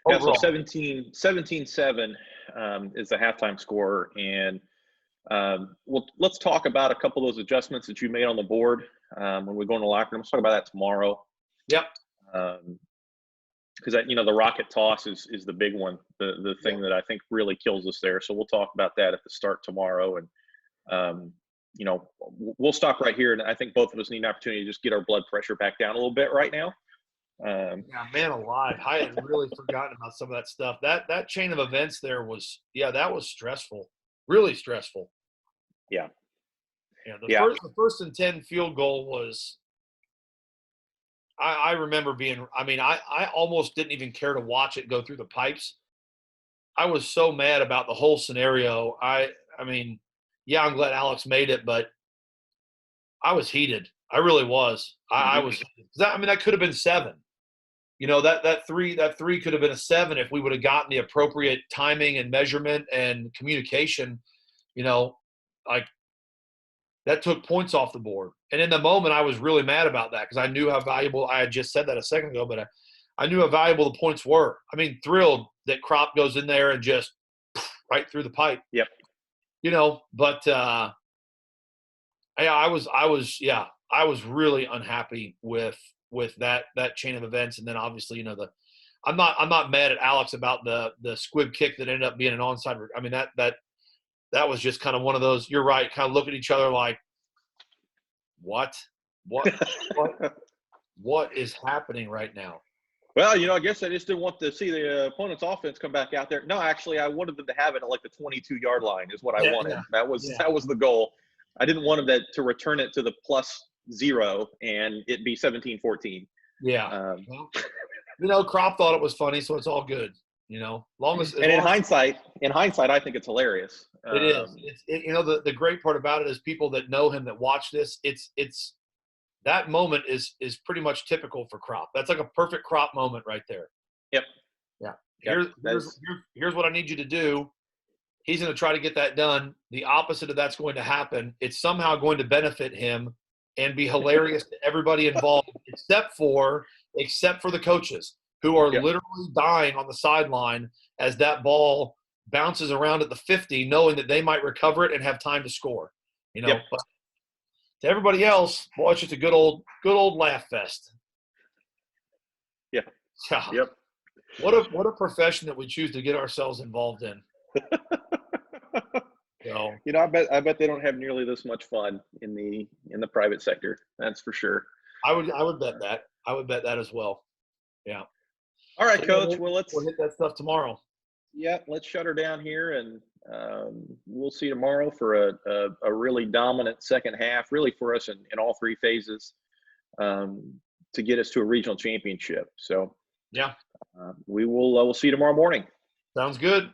Yeah, Overall. so 17-7 is the halftime score, and let's talk about a couple of those adjustments that you made on the board when we go in the locker room. Let's talk about that tomorrow. Yep. Because the rocket toss is the big one, the thing that I think really kills us there. So we'll talk about that at the start tomorrow, and we'll stop right here. And I think both of us need an opportunity to just get our blood pressure back down a little bit right now. Yeah, man alive. I had really forgotten about some of that stuff. That chain of events there was, that was stressful. Really stressful. Yeah. Yeah. The first and 10 field goal was, I remember being, I almost didn't even care to watch it go through the pipes. I was so mad about the whole scenario. I'm glad Alex made it, but I was heated. I really was. I was. That could have been 7. That three could have been a 7 if we would have gotten the appropriate timing and measurement and communication. Like that took points off the board. And in the moment, I was really mad about that because I knew how valuable. I had just said that a second ago, but I knew how valuable the points were. Thrilled that Crop goes in there and just right through the pipe. Yep. But I was really unhappy with that chain of events. And then obviously, I'm not mad at Alex about the squib kick that ended up being an onside. That was just kind of one of those. You're right. Kind of look at each other like, what is happening right now? Well, I guess I just didn't want to see the opponent's offense come back out there. No, actually, I wanted them to have it at like the 22-yard line is what I wanted. Yeah. That was the goal. I didn't want them to return it to the +0 and it be 17-14. Yeah. Crop thought it was funny, so it's all good. In hindsight, I think it's hilarious. It is. The great part about it is people that know him that watch this. It's that moment is pretty much typical for Crop. That's like a perfect Crop moment right there. Yep. Yeah. Here's what I need you to do. He's going to try to get that done. The opposite of that's going to happen. It's somehow going to benefit him and be hilarious to everybody involved, except for the coaches who are literally dying on the sideline as that ball bounces around at the 50, knowing that they might recover it and have time to score. But to everybody else, boy, it's just a good old laugh fest. Yeah. Yep. What a profession that we choose to get ourselves involved in. I bet they don't have nearly this much fun in the private sector. That's for sure. I would bet that. I would bet that as well. Yeah. All right, Coach. We'll hit that stuff tomorrow. Yeah, let's shut her down here, and we'll see you tomorrow for a really dominant second half, really for us in all 3 phases, to get us to a regional championship. So yeah, we'll see you tomorrow morning. Sounds good.